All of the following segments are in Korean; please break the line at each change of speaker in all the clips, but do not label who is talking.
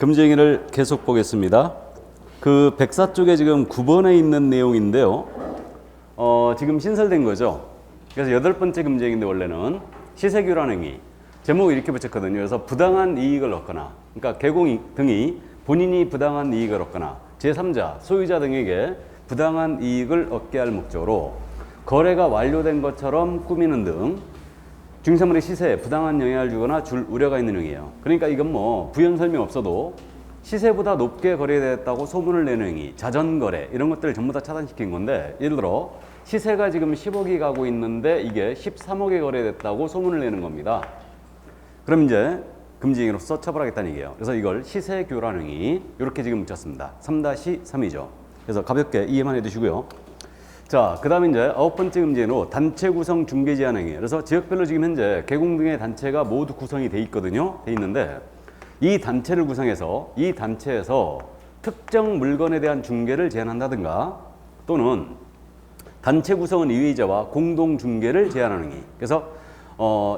금쟁이를 계속 보겠습니다. 그 백사 쪽에 지금 9번에 있는 내용인데요. 지금 신설된 거죠. 그래서 8번째 금쟁인데 원래는 시세교란행위 제목을 이렇게 붙였거든요. 그래서 부당한 이익을 얻거나, 그러니까 개공 등이 본인이 부당한 이익을 얻거나 제3자, 소유자 등에게 부당한 이익을 얻게 할 목적으로 거래가 완료된 것처럼 꾸미는 등 중개사물의 시세에 부당한 영향을 주거나 줄 우려가 있는 행위예요. 그러니까 이건 뭐 부연 설명 없어도 시세보다 높게 거래됐다고 소문을 내는 행위, 자전거래 이런 것들을 전부 다 차단시킨 건데, 예를 들어 시세가 지금 10억이 가고 있는데 이게 13억에 거래됐다고 소문을 내는 겁니다. 그럼 이제 금지행위로서 처벌하겠다는 얘기예요. 그래서 이걸 시세교란 행위 이렇게 지금 붙였습니다. 3-3이죠. 그래서 가볍게 이해만 해두시고요. 자, 그 다음에 이제 9번째 금지행위로 단체 구성 중개 제한 행위. 그래서 지역별로 지금 현재 개공 등의 단체가 모두 구성이 돼 있거든요. 돼 있는데 이 단체를 구성해서 이 단체에서 특정 물건에 대한 중개를 제한한다든가, 또는 단체 구성은 이의자와 공동 중개를 제한하는 행위. 그래서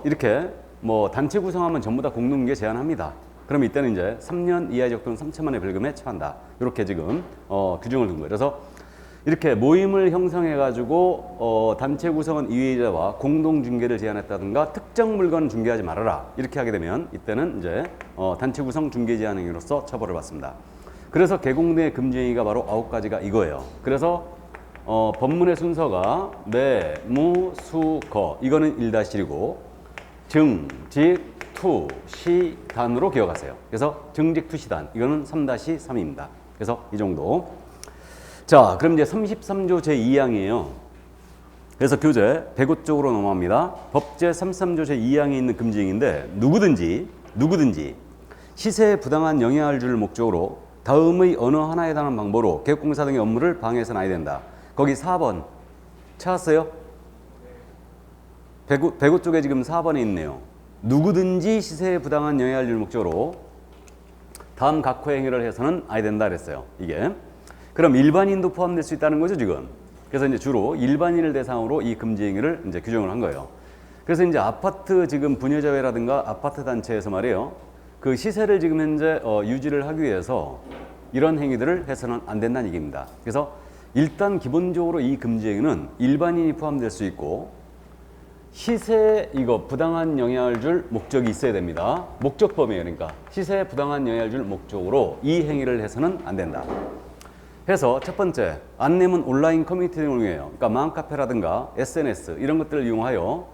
이렇게 뭐 단체 구성하면 전부 다 공동 중개 제한합니다. 그럼 이때는 이제 3년 이하의 적 또는 3천만 원의 벌금에 처한다. 이렇게 지금 규정을 둔 거예요. 그래서 이렇게 모임을 형성해가지고 단체 구성은 이의자와 공동 중개를 제한했다든가 특정 물건 중개하지 말아라 이렇게 하게 되면 이때는 이제 단체 구성 중개 제한 행위로서 처벌을 받습니다. 그래서 개공등의 금지행위가 바로 9가지가 이거예요. 그래서 법문의 순서가 매, 무, 수, 거 이거는 1-1이고 증, 직, 투, 시, 단으로 기억하세요. 그래서 증직, 투, 시, 단 이거는 3-3입니다. 그래서 이 정도. 자, 그럼 이제 33조 제2항이에요. 그래서 교재 105쪽으로 넘어갑니다. 법제 33조 제2항에 있는 금지행위인데 누구든지 시세에 부당한 영향을 줄 목적으로 다음의 어느 하나에 해당하는 방법으로 개업공사 등의 업무를 방해해서는 아니 된다. 거기 4번 찾았어요? 105쪽에 지금 4번에 있네요. 누구든지 시세에 부당한 영향을 줄 목적으로 다음 각호 행위를 해서는 아니 된다 그랬어요. 이게 그럼 일반인도 포함될 수 있다는 거죠, 지금. 그래서 이제 주로 일반인을 대상으로 이 금지 행위를 이제 규정을 한 거예요. 그래서 이제 아파트 지금 분여자회라든가 아파트 단체에서 말이에요. 그 시세를 지금 현재 유지를 하기 위해서 이런 행위들을 해서는 안 된다는 얘기입니다. 그래서 일단 기본적으로 이 금지 행위는 일반인이 포함될 수 있고 시세에 이거 부당한 영향을 줄 목적이 있어야 됩니다. 목적범위에요. 그러니까 시세에 부당한 영향을 줄 목적으로 이 행위를 해서는 안 된다. 해서 첫 번째, 안내문 온라인 커뮤니티 등을 이용해요. 그러니까 마음카페라든가 SNS 이런 것들을 이용하여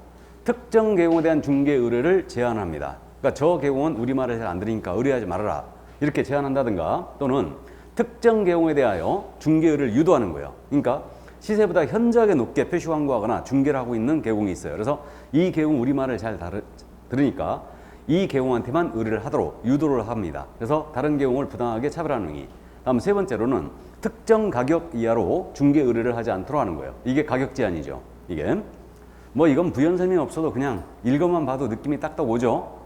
특정 계공에 대한 중개 의뢰를 제한합니다. 그러니까 저 계공은 우리말을 잘 안 들으니까 의뢰하지 말아라 이렇게 제한한다든가, 또는 특정 계공에 대하여 중개 의뢰를 유도하는 거예요. 그러니까 시세보다 현저하게 높게 표시 광고하거나 중개를 하고 있는 계공이 있어요. 그래서 이 계공 우리말을 잘 들으니까 이 계공한테만 의뢰를 하도록 유도를 합니다. 그래서 다른 계공을 부당하게 차별하는 행위. 다음 세 번째로는 특정 가격 이하로 중개 의뢰를 하지 않도록 하는 거예요. 이게 가격 제한이죠. 이게 뭐 이건 부연 설명이 없어도 그냥 읽어만 봐도 느낌이 딱딱 오죠.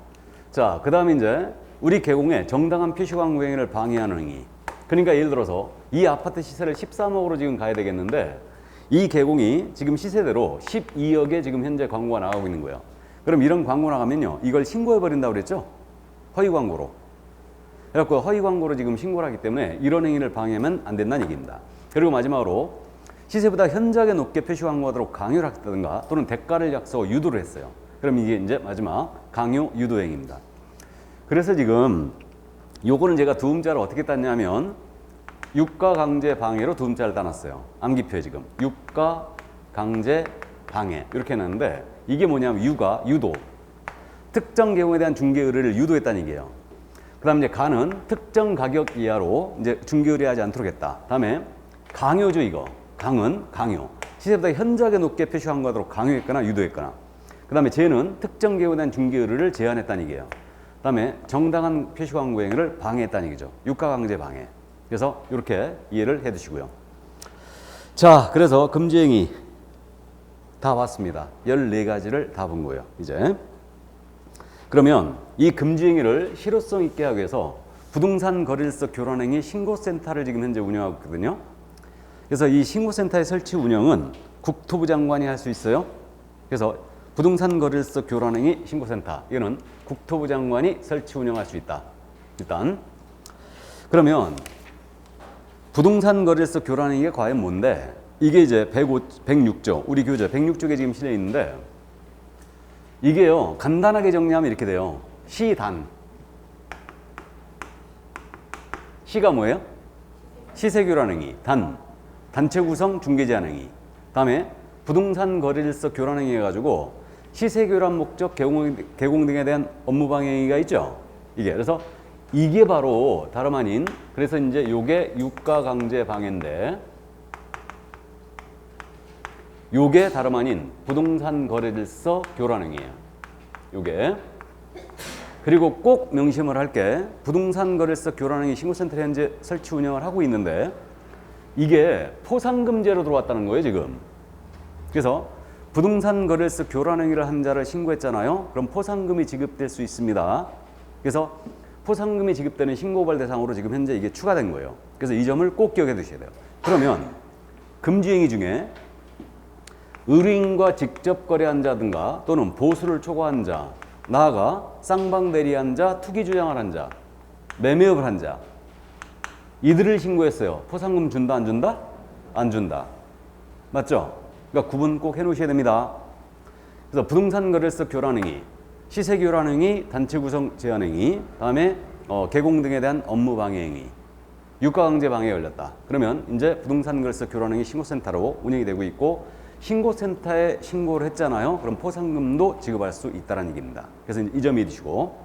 자, 그 다음에 이제 우리 계공의 정당한 표시 광고 행위를 방해하는 행위. 그러니까 예를 들어서 이 아파트 시세를 13억으로 지금 가야 되겠는데 이 계공이 지금 시세대로 12억에 지금 현재 광고가 나가고 있는 거예요. 그럼 이런 광고 나가면요, 이걸 신고해 버린다고 그랬죠? 허위 광고로. 그래갖고 허위 광고로 지금 신고를 하기 때문에 이런 행위를 방해하면 안 된다는 얘기입니다. 그리고 마지막으로 시세보다 현저하게 높게 표시 광고하도록 강요를 했다든가, 또는 대가를 약속하고 유도를 했어요. 그럼 이게 이제 마지막 강요 유도 행위입니다. 그래서 지금 요거는 제가 두 음자를 어떻게 땄냐면 유가 강제 방해로 두 음자를 따놨어요. 암기표에 지금 유가 강제 방해 이렇게 해놨는데, 이게 뭐냐면 유가 유도, 특정 계공에 대한 중개 의뢰를 유도했다는 얘기예요. 그 다음에 이제 가는 특정 가격 이하로 이제 중개 의뢰하지 않도록 했다. 다음에 강요죠, 이거. 강은 강요. 시세보다 현저하게 높게 표시 광고하도록 강요했거나 유도했거나. 그 다음에 제는 특정 계획에 대한 중개 의뢰를 제한했다는 얘기예요. 그 다음에 정당한 표시 광고 행위를 방해했다는 얘기죠. 유가 강제 방해. 그래서 이렇게 이해를 해 두시고요. 자, 그래서 금지 행위 다 봤습니다. 14가지를 다 본 거예요, 이제. 그러면 이 금지 행위를 실효성 있게 하기 위해서 부동산 거래일서 교란행위 신고센터를 지금 현재 운영하고 있거든요. 그래서 이 신고센터의 설치 운영은 국토부 장관이 할 수 있어요. 그래서 부동산 거래일서 교란행위 신고센터, 이거는 국토부 장관이 설치 운영할 수 있다. 일단 그러면 부동산 거래소 교란행위가 과연 뭔데? 이게 이제 106조, 우리 교재 106조에 지금 실려 있는데 이게요, 간단하게 정리하면 이렇게 돼요. 시단. 시가 뭐예요? 시세교란행위. 단. 단체 구성 중개제한행위. 다음에 부동산 거래일서 교란행위 해가지고 시세교란 목적 개공 등에 대한 업무방해행위가 있죠. 이게 그래서 이게 바로 다름 아닌, 그래서 이제 요게 유가강제방해인데 요게 다름 아닌 부동산 거래일서 교란행위예요. 요게. 그리고 꼭 명심을 할 게 부동산 거래일서 교란행위 신고센터를 현재 설치 운영을 하고 있는데 이게 포상금제로 들어왔다는 거예요, 지금. 그래서 부동산 거래일서 교란행위를 한 자를 신고했잖아요. 그럼 포상금이 지급될 수 있습니다. 그래서 포상금이 지급되는 신고발 대상으로 지금 현재 이게 추가된 거예요. 그래서 이 점을 꼭 기억해 두셔야 돼요. 그러면 금지행위 중에 의뢰인과 직접 거래한 자든가 또는 보수를 초과한 자, 나아가 쌍방대리한 자, 투기 주장을 한 자, 매매업을 한 자, 이들을 신고했어요. 포상금 준다 안 준다? 안 준다. 맞죠? 그러니까 구분 꼭 해놓으셔야 됩니다. 그래서 부동산 거래일서 교란행위, 시세교란행위, 단체 구성 제한행위, 다음에 개공 등에 대한 업무방해행위, 유가강제방해에 걸렸다. 그러면 이제 부동산 거래일서 교란행위 신고센터로 운영이 되고 있고 신고센터에 신고를 했잖아요. 그럼 포상금도 지급할 수 있다는 얘기입니다. 그래서 이 점 잊으시고,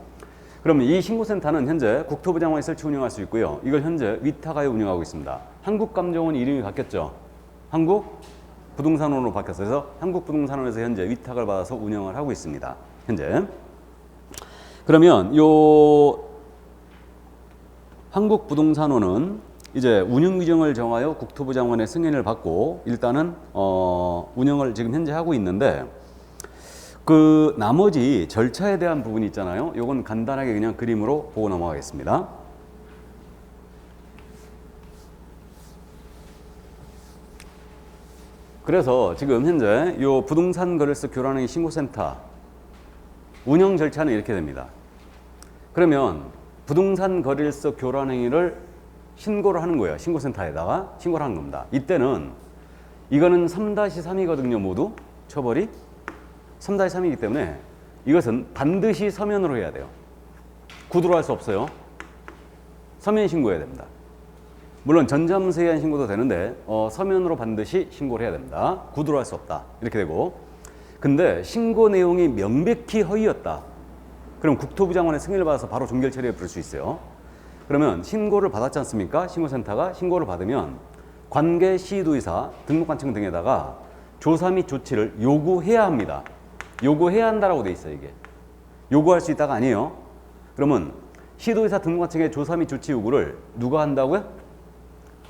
그러면 이 신고센터는 현재 국토부 장관이 설치 운영할 수 있고요. 이걸 현재 위탁하여 운영하고 있습니다. 한국감정원 이름이 바뀌었죠. 한국부동산원으로 바뀌었어요. 그래서 한국부동산원에서 현재 위탁을 받아서 운영을 하고 있습니다. 현재. 그러면 요 한국부동산원은 이제 운영 규정을 정하여 국토부 장관의 승인을 받고 일단은 운영을 지금 현재 하고 있는데 그 나머지 절차에 대한 부분이 있잖아요. 요건 간단하게 그냥 그림으로 보고 넘어가겠습니다. 그래서 지금 현재 요 부동산 거래일서 교란행위 신고센터 운영 절차는 이렇게 됩니다. 그러면 부동산 거래일서 교란행위를 신고를 하는 거예요. 신고센터에다가 신고를 하는 겁니다. 이때는 이거는 3-3이거든요. 모두 처벌이 3-3이기 때문에 이것은 반드시 서면으로 해야 돼요. 구두로 할 수 없어요. 서면 신고해야 됩니다. 물론 전자문서 의한 신고도 되는데 서면으로 반드시 신고를 해야 됩니다. 구두로 할 수 없다. 이렇게 되고, 근데 신고 내용이 명백히 허위였다. 그럼 국토부 장관의 승인을 받아서 바로 종결 처리에 부를 수 있어요. 그러면 신고를 받았지 않습니까? 신고센터가 신고를 받으면 관계 시도의사, 등록관청 등에다가 조사 및 조치를 요구해야 합니다. 요구해야 한다라고 돼 있어요, 이게. 요구할 수 있다가 아니에요. 그러면 시도의사 등록관청의 조사 및 조치 요구를 누가 한다고요?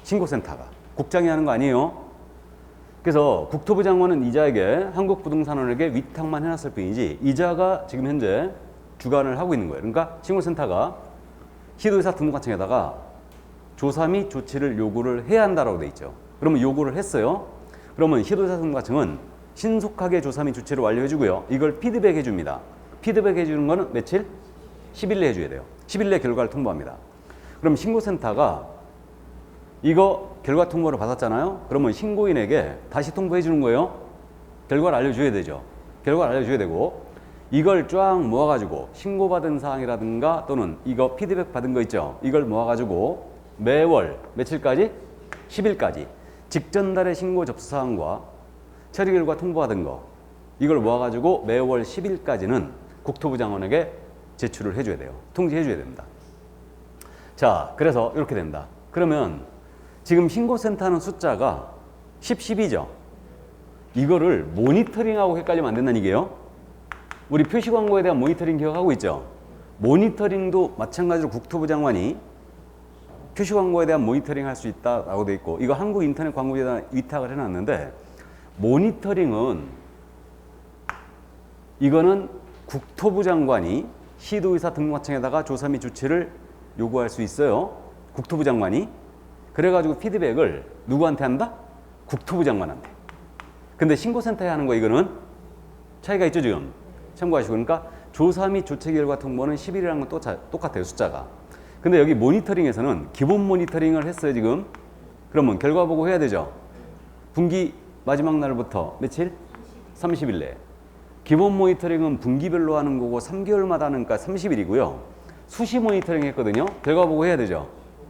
신고센터가. 국장이 하는 거 아니에요. 그래서 국토부 장관은 이자에게 한국부동산원에게 위탁만 해놨을 뿐이지 이자가 지금 현재 주관을 하고 있는 거예요. 그러니까 신고센터가 시도의사 등록관청에다가 조사 및 조치를 요구를 해야 한다라고 돼 있죠. 그러면 요구를 했어요. 그러면 시도의사 등록관청은 신속하게 조사 및 조치를 완료해 주고요. 이걸 피드백해 줍니다. 피드백해 주는 거는 며칠? 10일 내에 해줘야 돼요. 10일 내에 결과를 통보합니다. 그럼 신고센터가 이거 결과 통보를 받았잖아요. 그러면 신고인에게 다시 통보해 주는 거예요. 결과를 알려줘야 되죠. 결과를 알려줘야 되고, 이걸 쫙 모아가지고 신고받은 사항이라든가 또는 이거 피드백 받은 거 있죠. 이걸 모아가지고 매월 며칠까지? 10일까지 직전달의 신고 접수 사항과 처리 결과 통보받은 거 이걸 모아가지고 매월 10일까지는 국토부 장관에게 제출을 해줘야 돼요. 통지해줘야 됩니다. 자, 그래서 이렇게 된다. 그러면 지금 신고센터는 숫자가 10죠. 이거를 모니터링하고 헷갈리면 안 된다는 얘기예요. 우리 표시광고에 대한 모니터링 기억하고 있죠? 모니터링도 마찬가지로 국토부 장관이 표시광고에 대한 모니터링 할 수 있다라고 돼 있고, 이거 한국인터넷광고제에다 위탁을 해놨는데, 모니터링은 이거는 국토부 장관이 시도의사 등록관청에다가 조사 및 조치를 요구할 수 있어요. 국토부 장관이. 그래가지고 피드백을 누구한테 한다? 국토부 장관한테. 근데 신고센터에 하는 거 이거는 차이가 있죠, 지금. 참고하시고. 그러니까 조사 및 조치 결과 통보는 10일이라는 건 똑같아요, 숫자가. 근데 여기 모니터링에서는 기본 모니터링을 했어요 지금. 그러면 결과 보고 해야 되죠. 분기 마지막 날부터 며칠? 30일 내에. 기본 모니터링은 분기별로 하는 거고 3개월마다 하니까 30일이고요. 수시 모니터링 했거든요. 결과 보고 해야 되죠.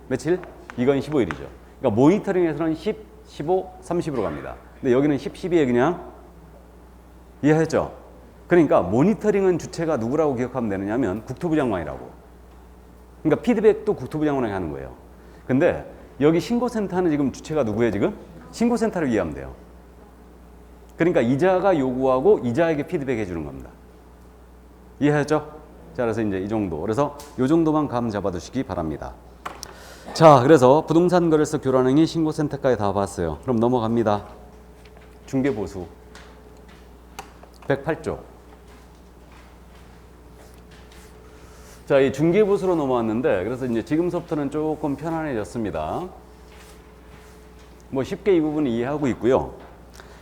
며칠? 이건 15일이죠. 그러니까 모니터링에서는 10, 15, 30으로 갑니다. 근데 여기는 10, 12에 그냥 이해했죠? 그러니까 모니터링은 주체가 누구라고 기억하면 되느냐면 국토부 장관이라고. 그러니까 피드백도 국토부 장관이 하는 거예요. 근데 여기 신고센터는 지금 주체가 누구예요 지금? 신고센터를 이해하면 돼요. 그러니까 이자가 요구하고 이자에게 피드백 해주는 겁니다. 이해하죠? 자, 그래서 이제 이 정도. 그래서 이 정도만 감 잡아두시기 바랍니다. 자, 그래서 부동산 거래소 교란행위 신고센터까지 다 봤어요. 그럼 넘어갑니다. 중개보수 108조. 자, 이 중개보수로 넘어왔는데, 그래서 이제 지금서부터는 조금 편안해졌습니다. 뭐 쉽게 이 부분을 이해하고 있고요.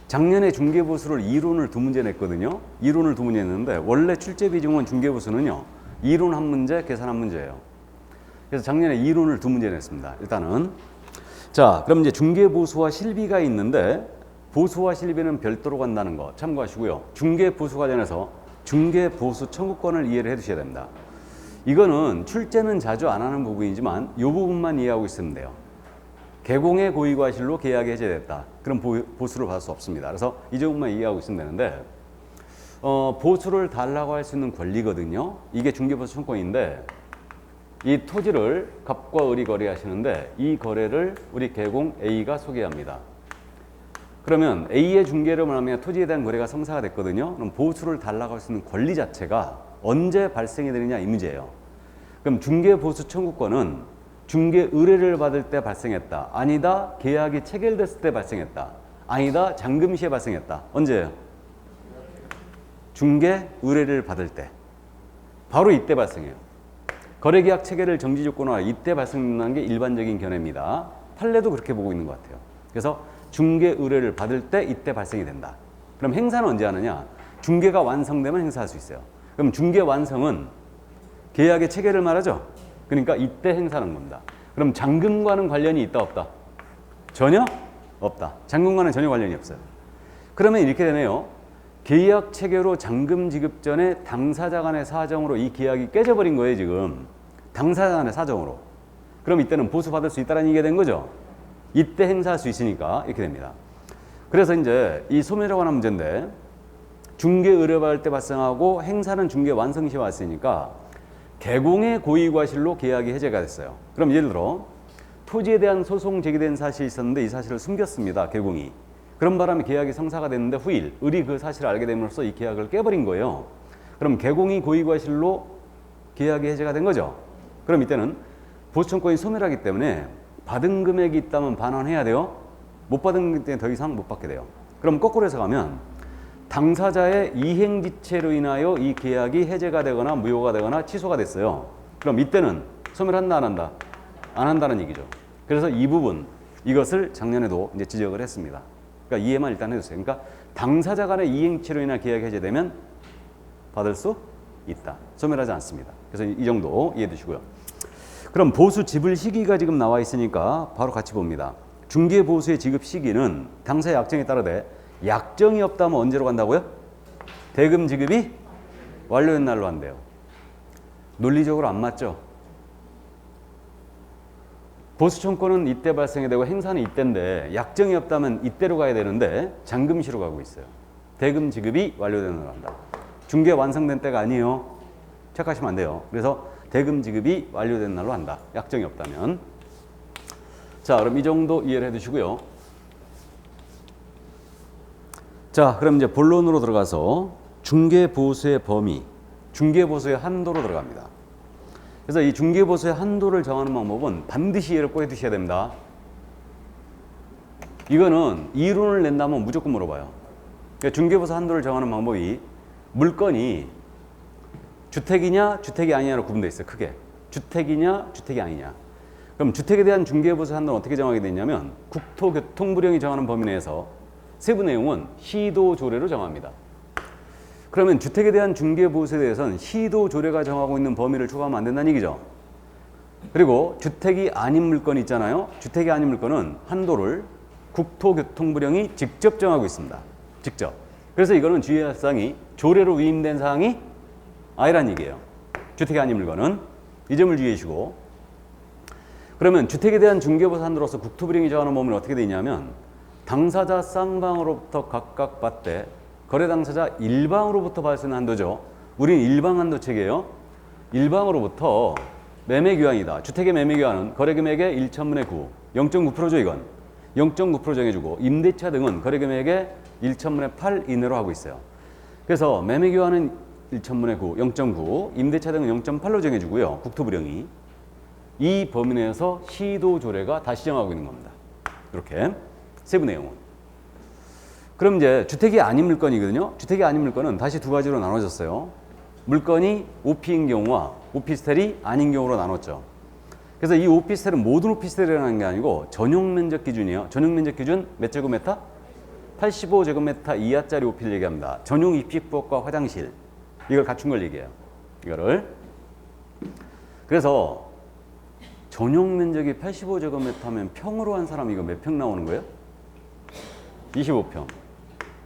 작년에 중개보수를 이론을 2문제 냈거든요. 이론을 2문제 냈는데 원래 출제 비중은 중개보수는요. 이론 1문제, 계산 1문제예요. 그래서 작년에 이론을 2문제 냈습니다. 일단은 자, 그럼 이제 중개보수와 실비가 있는데 보수와 실비는 별도로 간다는 거 참고하시고요. 중개보수 관련해서 중개보수 청구권을 이해를 해 두셔야 됩니다. 이거는 출제는 자주 안 하는 부분이지만 이 부분만 이해하고 있으면 돼요. 개공의 고의과실로 계약이 해제됐다. 그럼 보수를 받을 수 없습니다. 그래서 이 부분만 이해하고 있으면 되는데 보수를 달라고 할 수 있는 권리거든요. 이게 중개보수 청구권인데 이 토지를 갑과 을이 거래하시는데 이 거래를 우리 개공 A가 소개합니다. 그러면 A의 중개를 하면 토지에 대한 거래가 성사가 됐거든요. 그럼 보수를 달라고 할 수 있는 권리 자체가 언제 발생이 되느냐 이 문제예요. 그럼 중개보수 청구권은 중개 의뢰를 받을 때 발생했다. 아니다. 계약이 체결됐을 때 발생했다. 아니다. 잔금 시에 발생했다. 언제예요? 중개 의뢰를 받을 때. 바로 이때 발생해요. 거래계약 체결을 정지 조건화 이때 발생하는 게 일반적인 견해입니다. 판례도 그렇게 보고 있는 것 같아요. 그래서 중개 의뢰를 받을 때 이때 발생이 된다. 그럼 행사는 언제 하느냐? 중개가 완성되면 행사할 수 있어요. 그럼 중개 완성은 계약의 체결을 말하죠. 그러니까 이때 행사하는 겁니다. 그럼 잔금과는 관련이 있다 없다? 전혀 없다. 잔금과는 전혀 관련이 없어요. 그러면 이렇게 되네요. 계약 체결 후 잔금 지급 전에 당사자 간의 사정으로 이 계약이 깨져버린 거예요 지금. 당사자 간의 사정으로. 그럼 이때는 보수받을 수 있다는 얘기가 된 거죠. 이때 행사할 수 있으니까 이렇게 됩니다. 그래서 이제 이 소멸에 관한 문제인데 중개 의뢰받을 때 발생하고 행사는 중개 완성 시에 왔으니까 개공의 고의과실로 계약이 해제가 됐어요. 그럼 예를 들어 토지에 대한 소송 제기된 사실이 있었는데 이 사실을 숨겼습니다. 개공이. 그런 바람에 계약이 성사가 됐는데 후일 을이 그 사실을 알게 됨으로써 이 계약을 깨버린 거예요. 그럼 개공이 고의과실로 계약이 해제가 된 거죠. 그럼 이때는 보수청구권이 소멸하기 때문에 받은 금액이 있다면 반환해야 돼요. 못 받은 때는 더 이상 못 받게 돼요. 그럼 거꾸로 해서 가면 당사자의 이행지체로 인하여 이 계약이 해제가 되거나 무효가 되거나 취소가 됐어요. 그럼 이때는 소멸한다 안 한다? 안 한다는 얘기죠. 그래서 이 부분 이것을 작년에도 이제 지적을 했습니다. 그러니까 이해만 일단 해주세요. 그러니까 당사자 간의 이행지체로 인한 계약이 해제되면 받을 수 있다. 소멸하지 않습니다. 그래서 이 정도 이해해 두시고요. 그럼 보수 지불 시기가 지금 나와 있으니까 바로 같이 봅니다. 중개보수의 지급 시기는 당사의 약정에 따르되 약정이 없다면 언제로 간다고요? 대금 지급이 완료된 날로 한대요. 논리적으로 안 맞죠? 보수청구는 이때 발생이 되고 행사는 이때인데 약정이 없다면 이때로 가야 되는데 잔금시로 가고 있어요. 대금 지급이 완료된 날로 한다. 중개 완성된 때가 아니에요. 착각하시면 안 돼요. 그래서 대금 지급이 완료된 날로 한다. 약정이 없다면. 자, 그럼 이 정도 이해를 해두시고요. 자, 그럼 이제 본론으로 들어가서 중개보수의 범위, 중개보수의 한도로 들어갑니다. 그래서 이 중개보수의 한도를 정하는 방법은 반드시 이해를 꼭 해두셔야 됩니다. 이거는 이론을 낸다면 무조건 물어봐요. 그러니까 중개보수 한도를 정하는 방법이 물건이 주택이냐 주택이 아니냐로 구분되어 있어요. 크게. 주택이냐 주택이 아니냐. 그럼 주택에 대한 중개보수 한도는 어떻게 정하게 되냐면 국토교통부령이 정하는 범위 내에서 세부 내용은 시도 조례로 정합니다. 그러면 주택에 대한 중개보수에 대해서는 시도 조례가 정하고 있는 범위를 초과하면 안 된다는 얘기죠. 그리고 주택이 아닌 물건 있잖아요. 주택이 아닌 물건은 한도를 국토교통부령이 직접 정하고 있습니다. 직접. 그래서 이거는 주의할 사항이 조례로 위임된 사항이 아니란 얘기예요. 주택이 아닌 물건은 이 점을 주의해 주시고, 그러면 주택에 대한 중개보수 한도로서 국토부령이 정하는 법은 어떻게 되어 있냐면 당사자 쌍방으로부터 각각 받되 거래 당사자 일방으로부터 받을 수 있는 한도죠. 우리는 일방 한도 체계예요. 일방으로부터 매매 교환이다. 주택의 매매 교환은 거래 금액의 1천분의 9, 0.9%죠 이건. 0.9% 정해주고 임대차 등은 거래 금액의 1천분의 8 이내로 하고 있어요. 그래서 매매 교환은 1천분의 9, 0.9, 임대차 등은 0.8로 정해주고요. 국토부령이 이 범위 내에서 시도 조례가 다시 정하고 있는 겁니다. 이렇게 세부 내용은. 그럼 이제 주택이 아닌 물건이거든요. 주택이 아닌 물건은 다시 두 가지로 나눠졌어요. 물건이 오피인 경우와 오피스텔이 아닌 경우로 나눴죠. 그래서 이 오피스텔은 모든 오피스텔이라는 게 아니고 전용 면적 기준이에요. 전용 면적 기준 몇 제곱미터? 85제곱미터 이하짜리 오피를 얘기합니다. 전용 입식부엌과 화장실 이걸 갖춘 걸 얘기해요. 이거를. 그래서 전용 면적이 85제곱미터면 평으로 한 사람 이거 몇 평 나오는 거예요? 25평.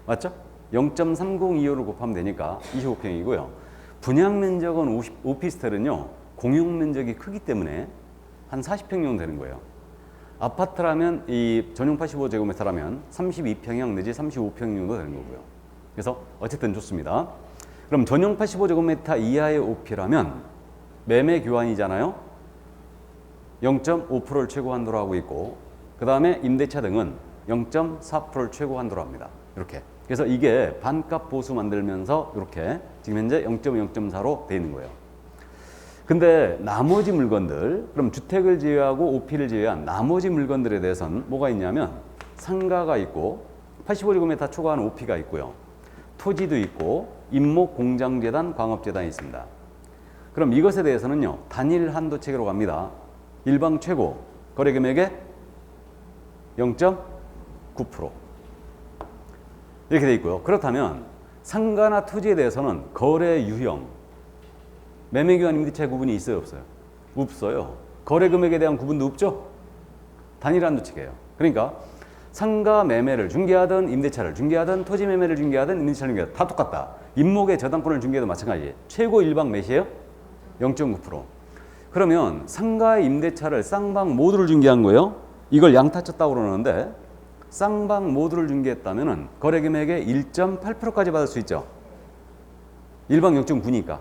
맞죠? 0.3025를 곱하면 되니까 25평이고요. 분양 면적은 오피스텔은요. 공용 면적이 크기 때문에 한 40평 정도 되는 거예요. 아파트라면 이 전용 85제곱미터라면 32평형 내지 35평 정도 되는 거고요. 그래서 어쨌든 좋습니다. 그럼 전용 85제곱미터 이하의 오피라면 매매 교환이잖아요. 0.5%를 최고 한도로 하고 있고 그 다음에 임대차 등은 0.4%를 최고 한도로 합니다. 이렇게. 그래서 이게 반값 보수 만들면서 이렇게 지금 현재 0.4로 되어 있는 거예요. 근데 나머지 물건들, 그럼 주택을 제외하고 오피를 제외한 나머지 물건들에 대해서는 뭐가 있냐면 상가가 있고 85제곱미터 초과하는 오피가 있고요. 토지도 있고 임목 공장재단, 광업재단이 있습니다. 그럼 이것에 대해서는요. 단일 한도 체계로 갑니다. 일방 최고 거래 금액의 0.9% 이렇게 돼 있고요. 그렇다면 상가나 토지에 대해서는 거래 유형, 매매 교환 임대차 구분이 있어요, 없어요? 없어요. 거래 금액에 대한 구분도 없죠. 단일 한도 체계예요. 그러니까 상가 매매를 중개하든 임대차를 중개하든 토지 매매를 중개하든 임대차를 중개하든 다 똑같다. 임목의 저당권을 중개해도 마찬가지. 최고 일방 몇이에요? 0.9%. 그러면 상가의 임대차를 쌍방 모두를 중개한 거예요. 이걸 양타 쳤다고 그러는데 쌍방 모두를 중개했다면 거래 금액의 1.8%까지 받을 수 있죠. 일방 0.9니까.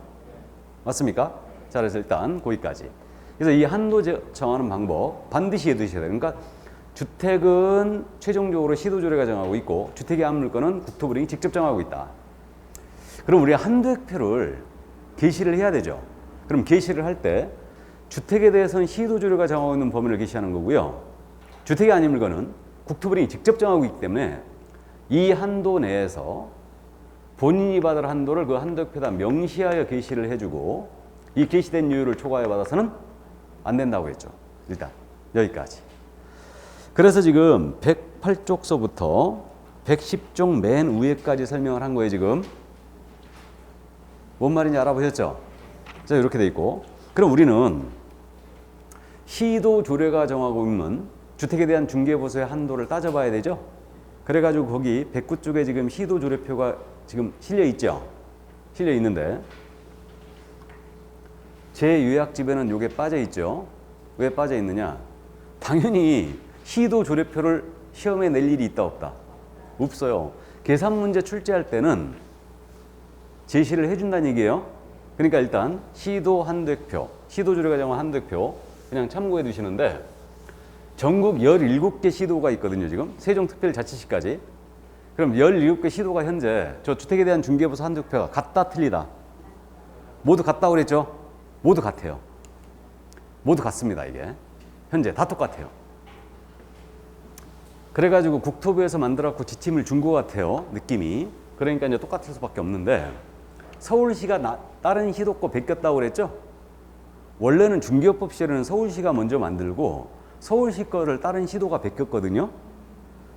맞습니까? 자, 그래서 일단 거기까지. 그래서 이 한도 정하는 방법 반드시 해두셔야 돼요. 그러니까 주택은 최종적으로 시도조례가 정하고 있고 주택이 아닌 물건은 국토부령이 직접 정하고 있다. 그럼 우리가 한도액표를 게시를 해야 되죠. 그럼 게시를 할 때 주택에 대해서는 시도조례가 정하고 있는 범위를 게시하는 거고요. 주택이 아닌 물건은 국토부령이 직접 정하고 있기 때문에 이 한도 내에서 본인이 받을 한도를 그 한도표에다 명시하여 게시를 해주고 이 게시된 요율을 초과해 받아서는 안 된다고 했죠. 일단 여기까지. 그래서 지금 108쪽서부터 110쪽 맨 위에까지 설명을 한 거예요. 지금 뭔 말인지 알아보셨죠? 자, 이렇게 돼 있고 그럼 우리는 시도 조례가 정하고 있는 주택에 대한 중개보수의 한도를 따져봐야 되죠. 그래가지고 거기 109쪽에 지금 시도 조례표가 지금 실려 있죠. 실려 있는데 제 요약집에는 이게 빠져 있죠. 왜 빠져 있느냐? 당연히 시도 조례표를 시험에 낼 일이 있다 없다? 없어요. 계산 문제 출제할 때는 제시를 해준다는 얘기예요. 그러니까 일단 시도 한도액표, 시도 조례가 정한 한도액표 그냥 참고해 두시는데 전국 17개 시도가 있거든요. 지금 세종특별자치시까지. 그럼 17개 시도가 현재 저 주택에 대한 중개보수 한도표가 같다 틀리다? 모두 같다고 그랬죠? 모두 같아요. 모두 같습니다. 이게 현재 다 똑같아요. 그래가지고 국토부에서 만들었고 지침을 준 것 같아요. 느낌이. 그러니까 이제 똑같을 수밖에 없는데 서울시가 다른 시도 거 베꼈다고 그랬죠? 원래는 중개법 시에는 서울시가 먼저 만들고 서울시 거를 다른 시도가 베꼈거든요.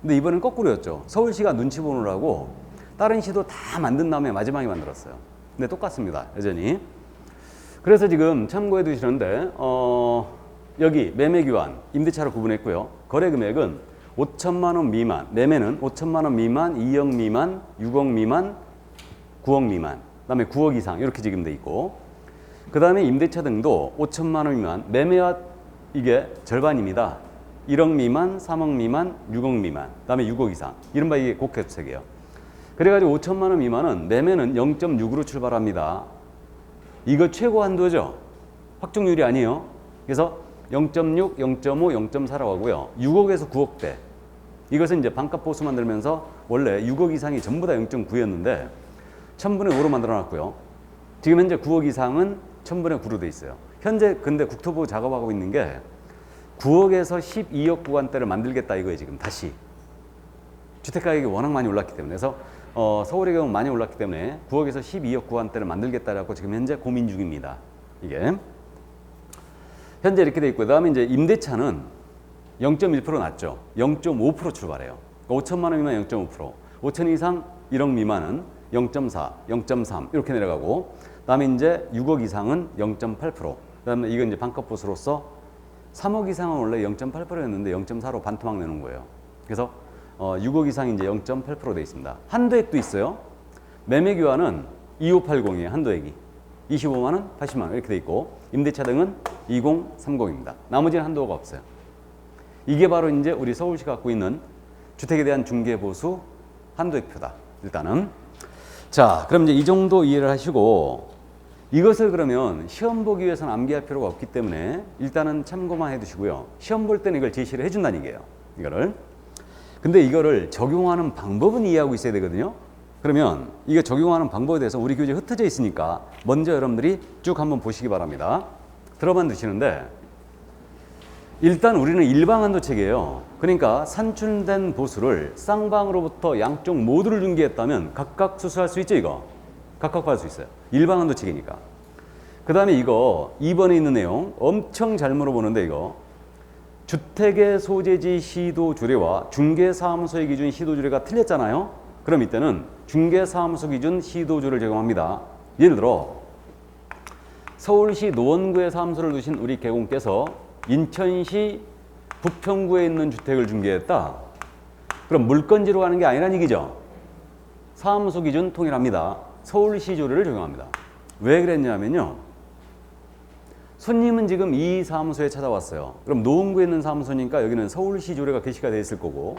근데 이번엔 거꾸로였죠. 서울시가 눈치 보느라고 다른 시도 다 만든 다음에 마지막에 만들었어요. 근데 똑같습니다. 여전히. 그래서 지금 참고해 두시는데 여기 매매교환, 임대차로 구분했고요. 거래금액은 5천만 원 미만, 매매는 5천만 원 미만, 2억 미만, 6억 미만, 9억 미만, 그 다음에 9억 이상 이렇게 지금 돼 있고, 그 다음에 임대차 등도 5천만 원 미만, 매매와 이게 절반입니다. 1억 미만, 3억 미만, 6억 미만, 그 다음에 6억 이상. 이른바 이게 국회주택이에요. 그래가지고 5천만 원 미만은 매매는 0.6으로 출발합니다. 이거 최고 한도죠. 확정률이 아니에요. 그래서 0.6, 0.5, 0.4라고 하고요. 6억에서 9억대. 이것은 이제 반값 보수 만들면서 원래 6억 이상이 전부 다 0.9였는데 1000분의 5로 만들어 놨고요. 지금 현재 9억 이상은 1000분의 9로 돼 있어요. 현재 근데 국토부 작업하고 있는 게 9억에서 12억 구간대를 만들겠다 이거예요. 지금 다시. 주택가격이 워낙 많이 올랐기 때문에. 그래서 서울의 경우 많이 올랐기 때문에 9억에서 12억 구간대를 만들겠다라고 지금 현재 고민 중입니다. 이게. 현재 이렇게 돼 있고, 그 다음에 이제 임대차는 0.1% 낮죠. 0.5% 출발해요. 그러니까 5천만 원 미만 0.5%, 5천 이상 1억 미만은 0.4, 0.3 이렇게 내려가고, 그 다음에 이제 6억 이상은 0.8%, 그 다음에 이건 이제 반값 보수로서 3억 이상은 원래 0.8%였는데 0.4로 반토막 내는 거예요. 그래서 6억 이상이 이제 0.8% 돼 있습니다. 한도액도 있어요. 매매 교환은 2580이에요. 한도액이. 25만 원, 80만 원 이렇게 돼 있고, 임대차 등은 2030입니다. 나머지는 한도가 없어요. 이게 바로 이제 우리 서울시가 갖고 있는 주택에 대한 중개 보수 한도액표다. 일단은. 자, 그럼 이제 이 정도 이해를 하시고, 이것을 그러면 시험 보기 위해서는 암기할 필요가 없기 때문에 일단은 참고만 해 두시고요. 시험 볼 때는 이걸 제시를 해 준다는 얘기예요. 이거를. 근데 이거를 적용하는 방법은 이해하고 있어야 되거든요. 그러면 이게 적용하는 방법에 대해서 우리 교재에 흩어져 있으니까 먼저 여러분들이 쭉 한번 보시기 바랍니다. 들어만 두시는데, 일단 우리는 일방한도책이에요. 그러니까 산출된 보수를 쌍방으로부터 양쪽 모두를 중개했다면 각각 수수할 수 있죠. 이거 각각 받을 수 있어요. 일방한도책이니까. 그 다음에 이거 2번에 있는 내용 엄청 잘 물어보는데, 이거 주택의 소재지 시도주례와 중개사무소의 기준 시도주례가 틀렸잖아요. 그럼 이때는 중개사무소 기준 시도주를 적용합니다. 예를 들어 서울시 노원구에 사무소를 두신 우리 개공께서 인천시 부평구에 있는 주택을 중개했다. 그럼 물건지로 가는 게 아니란 얘기죠. 사무소 기준 통일합니다. 서울시 조례를 적용합니다. 왜 그랬냐면요, 손님은 지금 이 사무소에 찾아왔어요. 그럼 노원구에 있는 사무소니까 여기는 서울시 조례가 게시가 되어 있을 거고,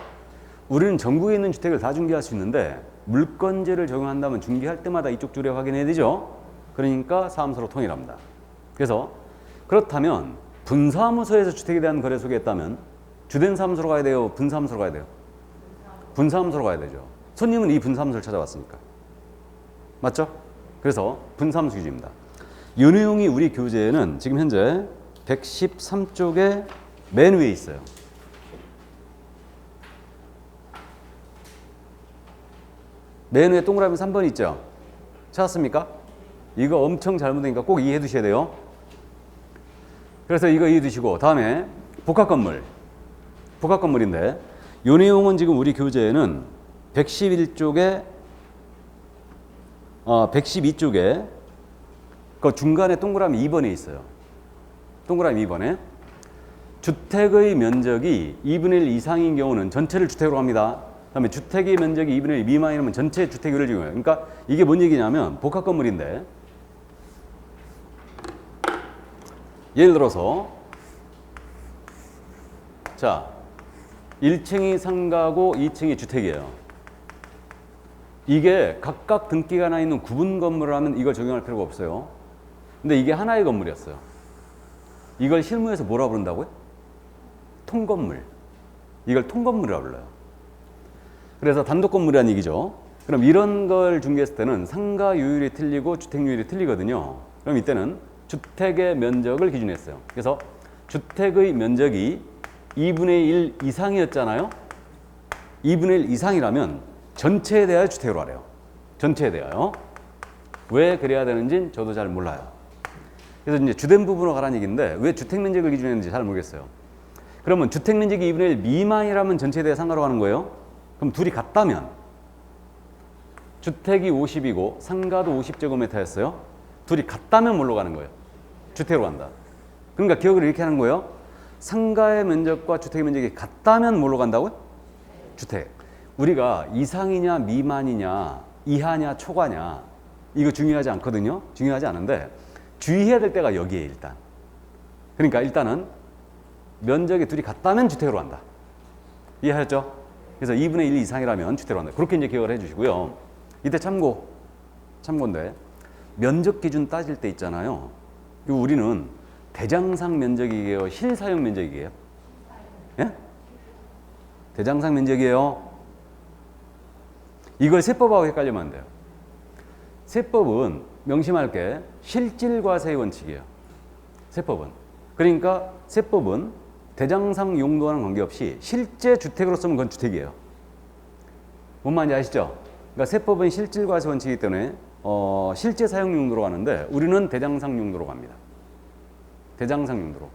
우리는 전국에 있는 주택을 다 중개할 수 있는데 물건제를 적용한다면 중개할 때마다 이쪽 조례 확인해야 되죠. 그러니까 사무소로 통일합니다. 그래서 그렇다면 분사무소에서 주택에 대한 거래 소개했다면 주된 사무소로 가야 돼요? 분사무소로 가야 돼요? 분사무소로 가야 되죠. 손님은 이 분사무소를 찾아왔으니까. 맞죠? 그래서 분사무소 기준입니다. 이 내용이 우리 교재에는 지금 현재 113쪽에 맨 위에 있어요. 맨 위에 동그라미 3번 있죠? 찾았습니까? 이거 엄청 잘못되니까 꼭 이해해 두셔야 돼요. 그래서 이거 이해해 두시고, 다음에 복합건물. 복합건물인데 이 내용은 지금 우리 교재에는 111쪽에 112쪽에 그 중간에 동그라미 2번에 있어요. 동그라미 2번에 주택의 면적이 2분의 1 이상인 경우는 전체를 주택으로 합니다. 그다음에 주택의 면적이 2분의 1 미만이라면 전체 주택률을 적용해요. 그러니까 이게 뭔 얘기냐면 복합 건물인데, 예를 들어서 자 1층이 상가고 2층이 주택이에요. 이게 각각 등기가 나 있는 구분 건물을 하면 이걸 적용할 필요가 없어요. 근데 이게 하나의 건물이었어요. 이걸 실무에서 뭐라 부른다고요? 통건물. 이걸 통건물이라고 불러요. 그래서 단독 건물이라는 얘기죠. 그럼 이런 걸 중개했을 때는 상가 유율이 틀리고 주택률이 틀리거든요. 그럼 이때는 주택의 면적을 기준했어요. 그래서 주택의 면적이 2분의 1 이상이었잖아요. 2분의 1 이상이라면 전체에 대하여 주택으로 하래요. 전체에 대하여. 왜 그래야 되는지는 저도 잘 몰라요. 그래서 이제 주된 부분으로 가라는 얘기인데 왜 주택 면적을 기준했는지 잘 모르겠어요. 그러면 주택 면적이 2분의 1 미만이라면 전체에 대해 상가로 가는 거예요. 그럼 둘이 같다면 주택이 50이고 상가도 50제곱미터였어요. 둘이 같다면 뭘로 가는 거예요? 주택으로 간다. 그러니까 기억을 이렇게 하는 거예요. 상가의 면적과 주택의 면적이 같다면 뭘로 간다고요? 주택. 우리가 이상이냐 미만이냐 이하냐 초과냐 이거 중요하지 않거든요. 중요하지 않은데 주의해야 될 때가 여기에 일단. 그러니까 일단은 면적이 둘이 같다면 주택으로 간다. 이해하셨죠? 그래서 2분의 1 이상이라면 주택으로 간다. 그렇게 이제 기억을 해주시고요. 이때 참고인데 면적 기준 따질 때 있잖아요. 이거 우리는 대장상 면적이에요? 실사용 면적이에요? 예? 대장상 면적이에요. 이걸 세법하고 헷갈리면 안 돼요. 세법은 명심할 게 실질과세의 원칙이에요. 세법은. 그러니까 세법은 대장상 용도와는 관계없이 실제 주택으로 쓰면 그건 주택이에요. 뭔 말인지 아시죠? 그러니까 세법은 실질과세 원칙이기 때문에 실제 사용 용도로 가는데 우리는 대장상 용도로 갑니다. 대장상 용도로.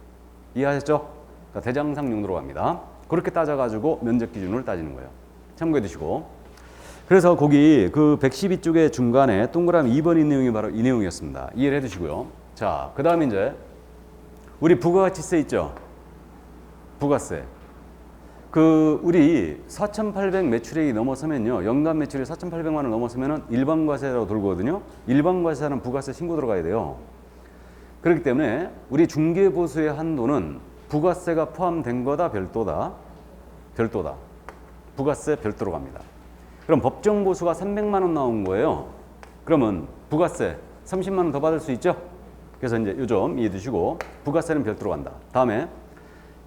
이해하셨죠? 그러니까 대장상 용도로 갑니다. 그렇게 따져가지고 면적 기준을 따지는 거예요. 참고해 두시고. 그래서 거기 그 112쪽의 중간에 동그라미 2번 인 내용이 바로 이 내용이었습니다. 이해를 해 두시고요. 자, 그 다음에 이제 우리 부가가치세 있죠? 부가세. 우리 4,800 매출액이 넘어서면요. 연간 매출이 4,800만 원 넘어서면은 일반과세라고 들거든요. 일반과세는 부가세 신고 들어가야 돼요. 그렇기 때문에 우리 중개보수의 한도는 부가세가 포함된 거다, 별도다? 별도다. 부가세 별도로 갑니다. 그럼 법정 보수가 300만 원 나온 거예요. 그러면 부가세 30만 원 더 받을 수 있죠? 그래서 이제 요 점 이해해 두시고 부가세는 별도로 간다. 다음에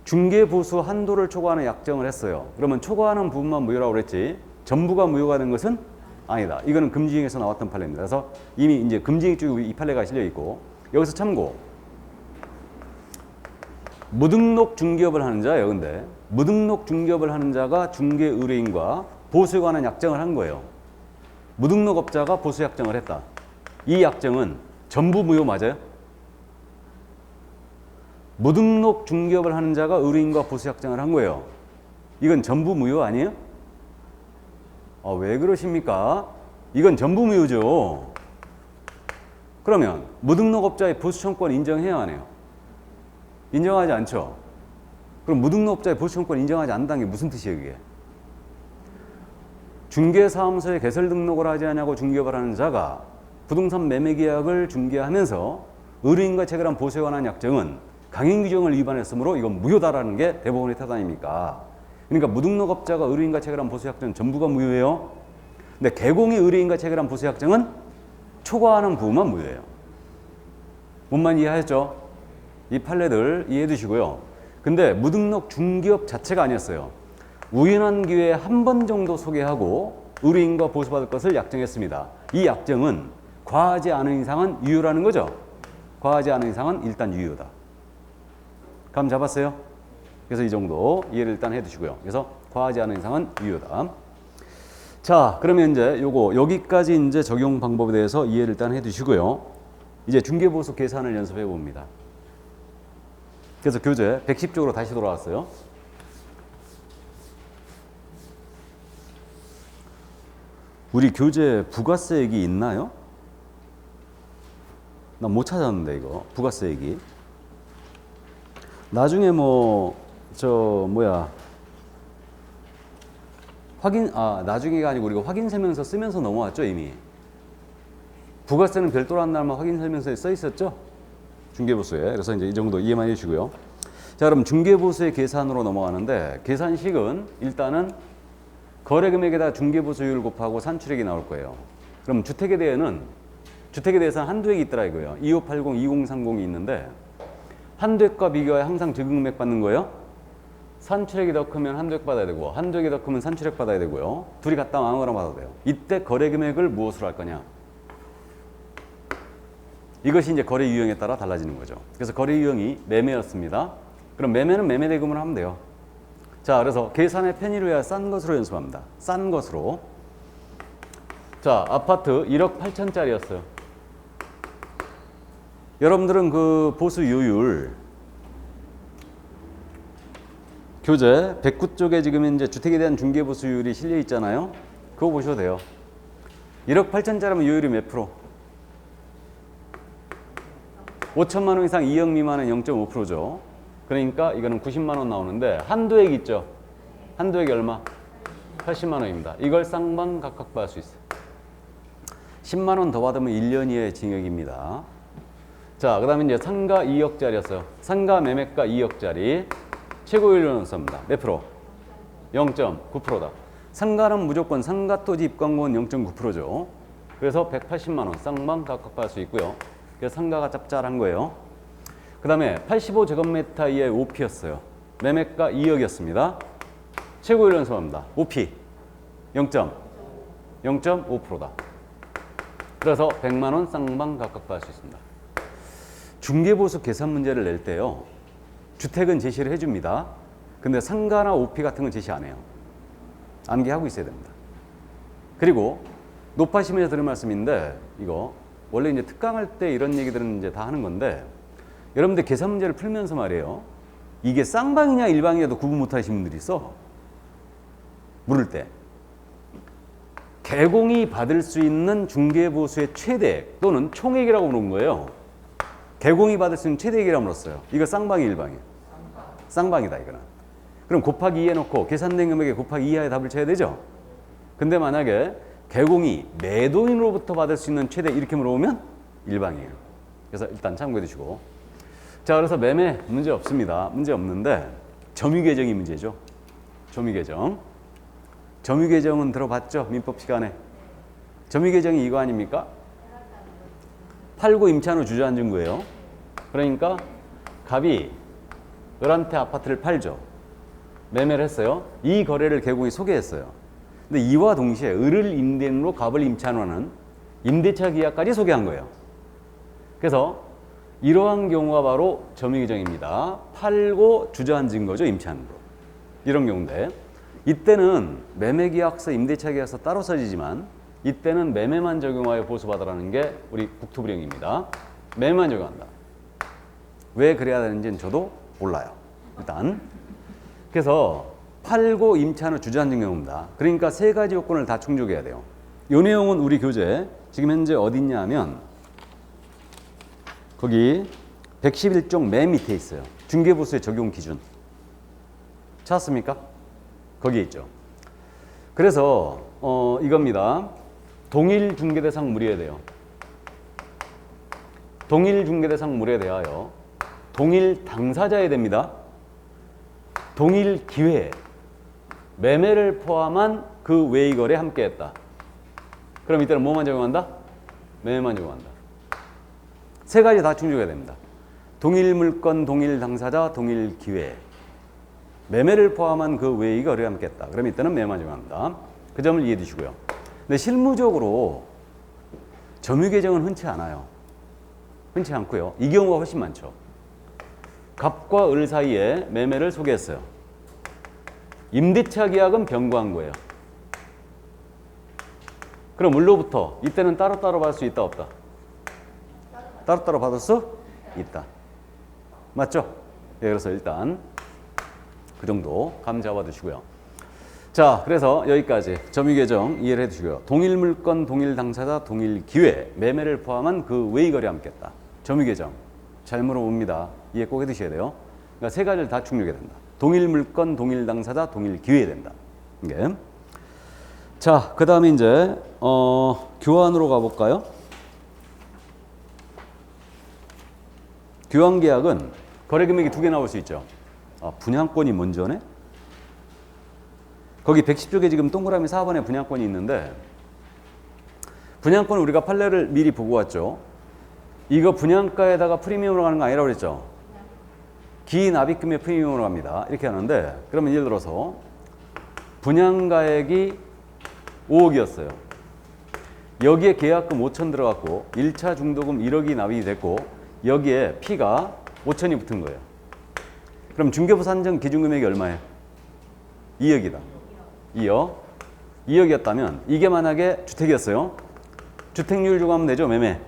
중개보수 한도를 초과하는 약정을 했어요. 그러면 초과하는 부분만 무효라고 그랬지 전부가 무효가 된 것은 아니다. 이거는 금지행에서 나왔던 판례입니다. 그래서 이미 이제 금지행 쪽에 이 판례가 실려 있고 여기서 참고 무등록 중개업을 하는 자예요. 근데 무등록 중개업을 하는 자가 중개 의뢰인과 보수에 관한 약정을 한 거예요. 무등록업자가 보수 약정을 했다. 이 약정은 전부 무효 맞아요? 무등록 중개업을 하는 자가 의뢰인과 보수 약정을 한 거예요. 이건 전부 무효 아니에요? 왜 그러십니까? 이건 전부 무효죠. 그러면 무등록업자의 보수 청구권 인정해야 하네요. 인정하지 않죠? 그럼 무등록업자의 보수 청구권 인정하지 않는다는 게 무슨 뜻이에요, 그게? 중개사무소에 개설 등록을 하지 않냐고 중개업을 하는 자가 부동산 매매 계약을 중개하면서 의뢰인과 체결한 보수에 관한 약정은 강행 규정을 위반했으므로 이건 무효다라는 게 대법원의 태단입니까? 그러니까 무등록업자가 의뢰인과 체결한 보수 약정은 전부가 무효예요. 근데 개공이 의뢰인과 체결한 보수 약정은 초과하는 부분만 무효예요. 뭔만 이해하셨죠? 이 판례들 이해해 두시고요. 근데 무등록 중개업 자체가 아니었어요. 우연한 기회에 한 번 정도 소개하고 의뢰인과 보수받을 것을 약정했습니다. 이 약정은 과하지 않은 이상은 유효라는 거죠. 과하지 않은 이상은 일단 유효다. 감 잡았어요? 그래서 이 정도 이해를 일단 해두시고요. 그래서 과하지 않은 이상은 유효다. 자, 그러면 이제 요거 여기까지 이제 적용 방법에 대해서 이해를 일단 해두시고요. 이제 중개보수 계산을 연습해 봅니다. 그래서 교재 110쪽으로 다시 돌아왔어요. 우리 교재 부가세 얘기 있나요? 나 못 찾았는데 이거 부가세 얘기. 나중에 나중에가 아니고 우리가 확인설명서 쓰면서 넘어왔죠 이미. 부가세는 별도로 한다면 확인설명서에 써 있었죠? 중개보수에. 그래서 이제 이 정도 이해만 해주시고요. 자, 그럼 중개보수의 계산으로 넘어가는데 계산식은 일단은 거래금액에다 중개보수율 곱하고 산출액이 나올 거예요. 그럼 주택에 대해서는 한두 획이 있더라 이거예요. 2580, 2030이 있는데 한두 획과 비교해 항상 적용금액 받는 거예요. 산출액이 더 크면 한두 획 받아야 되고 한두 획이 더 크면 산출액 받아야 되고요. 둘이 같다면 아무거나 받아도 돼요. 이때 거래금액을 무엇으로 할 거냐? 이것이 이제 거래 유형에 따라 달라지는 거죠. 그래서 거래 유형이 매매였습니다. 그럼 매매는 매매 대금으로 하면 돼요. 자, 그래서 계산의 편의를 위하여 싼 것으로 연습합니다. 싼 것으로. 자, 아파트 1억 8천짜리였어요. 여러분들은 그 보수요율 교재 109쪽에 지금 이제 주택에 대한 중개보수율이 실려 있잖아요. 그거 보셔도 돼요. 1억 8천짜리면 요율이 몇 프로? 5천만 원 이상 2억 미만은 0.5%죠. 그러니까 이거는 90만 원 나오는데 한도액 있죠? 한도액이 얼마? 80만 원입니다. 이걸 쌍방각각부할 수 있어요. 10만 원 더 받으면 1년 이하의 징역입니다. 자, 그 다음에 이제 상가 2억짜리였어요. 상가 매매가 2억짜리. 최고율로는 몇 프로? 0.9%다. 상가는 무조건 상가 토지 입광고는 0.9%죠. 그래서 180만 원 쌍방각각부할 수 있고요. 그래서 상가가 짭짤한 거예요. 그 다음에 85제곱미터 이하의 OP였어요. 매매가 2억이었습니다. 최고율 연소합니다. OP 0.5%다. 그래서 100만 원 쌍방각각부할 수 있습니다. 중개보수 계산 문제를 낼 때요. 주택은 제시를 해줍니다. 근데 상가나 OP 같은 건 제시 안 해요. 암기하고 있어야 됩니다. 그리고 높아심에서 들은 말씀인데 이거 원래 이제 특강할 때 이런 얘기들은 이제 다 하는 건데 여러분들 계산 문제를 풀면서 말이에요. 이게 쌍방이냐 일방이냐도 구분 못 하시는 분들이 있어. 물을 때. 개공이 받을 수 있는 중개보수의 최대액 또는 총액이라고 부르는 거예요. 개공이 받을 수 있는 최대액이라고 물었어요. 이거 쌍방이 일방이에요. 쌍방이다 이거는. 그럼 곱하기 2 해놓고 계산된 금액에 곱하기 2하에 답을 쳐야 되죠. 근데 만약에 개공이 매도인으로부터 받을 수 있는 최대 이렇게 물어보면 일방이에요. 그래서 일단 참고해 두시고. 자, 그래서 매매 문제 없습니다. 문제 없는데 점유계정이 문제죠. 점유계정. 점유계정은 들어봤죠? 민법 시간에. 점유계정이 이거 아닙니까? 팔고 임차한 후 주저앉은 증거예요. 그러니까 갑이 을한테 아파트를 팔죠. 매매를 했어요. 이 거래를 개공이 소개했어요. 근데 이와 동시에 을을 임대인으로 갑을 임차한 후는 임대차 계약까지 소개한 거예요. 그래서 이러한 경우가 바로 점유계정입니다. 팔고 주저앉은 거죠. 임차한으로. 이런 경우인데 이때는 매매계약서, 임대차 계약서 따로 써지지만 이때는 매매만 적용하여 보수받으라는 게 우리 국토부령입니다. 매매만 적용한다. 왜 그래야 되는지는 저도 몰라요. 일단 그래서 팔고 임차한 후 주저앉은 경우입니다. 그러니까 세 가지 요건을 다 충족해야 돼요. 이 내용은 우리 교재 지금 현재 어디 있냐 하면 거기 111종 맨 밑에 있어요. 중개보수의 적용 기준. 찾았습니까? 거기에 있죠. 그래서 이겁니다. 동일 중개대상 무리에 대하여 동일 중개대상 무리에 대하여 동일 당사자에 됩니다. 동일 기회 매매를 포함한 그 외의 거래에 함께했다. 그럼 이때는 뭐만 적용한다? 매매만 적용한다. 세 가지 다 충족해야 됩니다. 동일 물건, 동일 당사자, 동일 기회 매매를 포함한 그 외의 거래에 함께했다. 그럼 이때는 매매만 적용합니다. 그 점을 이해해 주시고요. 근데 실무적으로 점유계정은 흔치 않아요. 흔치 않고요. 이 경우가 훨씬 많죠. 갑과 을 사이에 매매를 소개했어요. 임대차 계약은 변고한 거예요. 그럼 을로부터 이때는 따로따로 받을 수 있다 없다? 따로따로 받을 수 있다. 맞죠? 예, 그래서 일단 그 정도 감 잡아 두시고요. 자, 그래서 여기까지 점유계정 이해를 해 두시고요. 동일 물건, 동일 당사자, 동일 기회 매매를 포함한 그 외의 거래에 함께했다. 점유계정 잘 물어봅니다. 이해 꼭 해 두셔야 돼요. 그러니까 세 가지를 다 충족해야 된다. 동일 물건, 동일 당사자, 동일 기회에 된다. 이게. 자, 그 다음에 이제 교환으로 가볼까요? 교환계약은 거래금액이 두 개 나올 수 있죠. 분양권이 먼저네? 거기 110쪽에 지금 동그라미 4번에 분양권이 있는데 분양권은 우리가 판례를 미리 보고 왔죠. 이거 분양가에다가 프리미엄으로 가는 거 아니라고 그랬죠. 기납입금의 프리미엄으로 갑니다. 이렇게 하는데 그러면 예를 들어서 분양가액이 5억이었어요. 여기에 계약금 5천 들어갔고 1차 중도금 1억이 납입이 됐고 여기에 P가 5천이 붙은 거예요. 그럼 중개부 산정 기준금액이 얼마예요? 2억이다. 2억. 2억이었다면 이게 만약에 주택이었어요. 주택률 주고하면 되죠. 매매.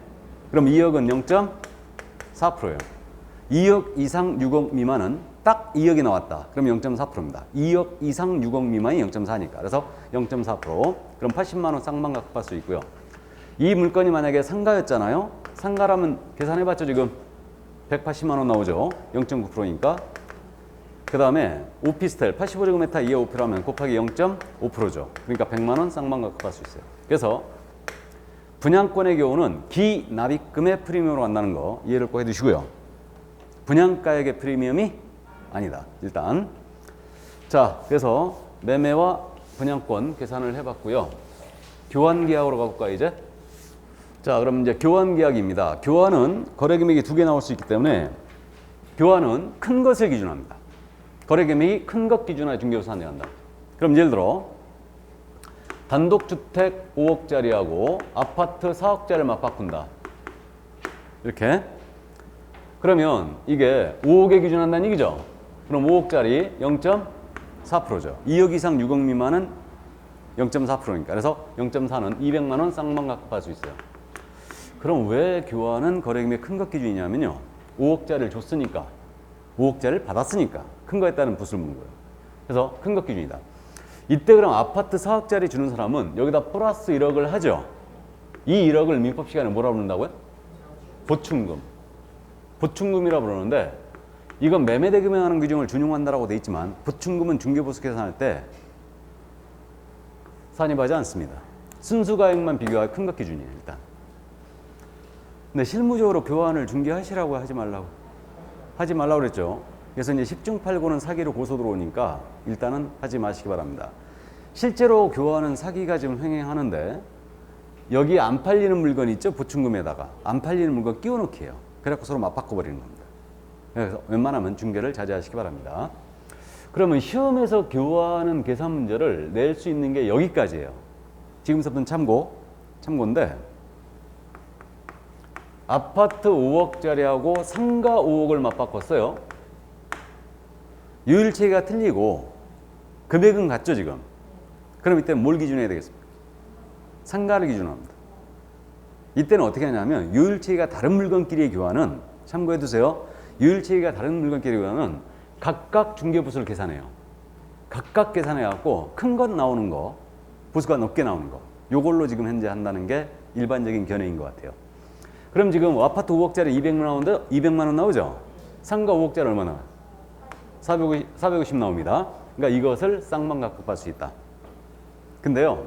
그럼 2억은 0.4%예요. 2억 이상 6억 미만은 딱 2억이 나왔다. 그럼 0.4%입니다. 2억 이상 6억 미만이 0.4니까. 그래서 0.4%. 그럼 80만 원 쌍방각할 수 있고요. 이 물건이 만약에 상가였잖아요. 상가라면 계산해봤죠. 지금 180만 원 나오죠. 0.9%니까 그 다음에 오피스텔 85제곱미터 이하 오피라면 곱하기 0.5%죠. 그러니까 100만 원 쌍방각급할 수 있어요. 그래서 분양권의 경우는 기납입금의 프리미엄으로 간다는 거 이해를 꼭 해두시고요. 분양가액의 프리미엄이 아니다. 일단 자, 그래서 매매와 분양권 계산을 해봤고요. 교환계약으로 가볼까 이제? 자, 그럼 이제 교환계약입니다. 교환은 거래금액이 두 개 나올 수 있기 때문에 교환은 큰 것을 기준합니다. 거래금액이 큰 것 기준으로 중개부서 한정한다. 그럼 예를 들어 단독주택 5억짜리하고 아파트 4억짜리를 맞바꾼다. 이렇게. 그러면 이게 5억에 기준한다는 얘기죠. 그럼 5억짜리 0.4%죠. 2억 이상 6억 미만은 0.4%니까. 그래서 0.4는 200만 원 쌍방각급할 수 있어요. 그럼 왜 교환은 거래금액 큰 것 기준이냐면요. 5억짜리를 줬으니까, 5억짜리를 받았으니까 큰 거에 따른 붓을 묻는 거예요. 그래서 큰 것 기준이다. 이때 그럼 아파트 4억짜리 주는 사람은 여기다 플러스 1억을 하죠. 이 1억을 민법 시간에 뭐라 부른다고요? 보충금. 보충금이라고 부르는데 이건 매매대금액하는 규정을 준용한다라고 돼 있지만 보충금은 중개보수 계산할 때 산입하지 않습니다. 순수가액만 비교할 큰 것 기준이에요. 일단. 근데 실무적으로 교환을 중개하시라고 하지 말라고 그랬죠. 그래서 이제 10중 8구는 사기로 고소 들어오니까 일단은 하지 마시기 바랍니다. 실제로 교환은 사기가 지금 횡행하는데 여기 안 팔리는 물건 있죠? 보충금에다가 안 팔리는 물건 끼워넣기 해요. 그래갖고 서로 맞바꿔버리는 겁니다. 그래서 웬만하면 중개를 자제하시기 바랍니다. 그러면 시험에서 교환은 계산 문제를 낼 수 있는 게 여기까지예요. 지금부터는 참고인데 아파트 5억짜리하고 상가 5억을 맞바꿨어요. 유일체계가 틀리고 금액은 같죠 지금. 그럼 이때 뭘 기준해야 되겠습니까? 상가를 기준합니다. 이때는 어떻게 하냐면 유일체계가 다른 물건끼리의 교환은 참고해 두세요. 유일체계가 다른 물건끼리의 교환은 각각 중개부수를 계산해요. 각각 계산해 갖고 큰 것 나오는 거, 부수가 높게 나오는 거, 요걸로 지금 현재 한다는 게 일반적인 견해인 것 같아요. 그럼 지금 아파트 5억짜리 200만 원 나오죠? 상가 5억짜리 얼마나? 450 나옵니다. 그러니까 이것을 쌍방각급할 수 있다. 근데요,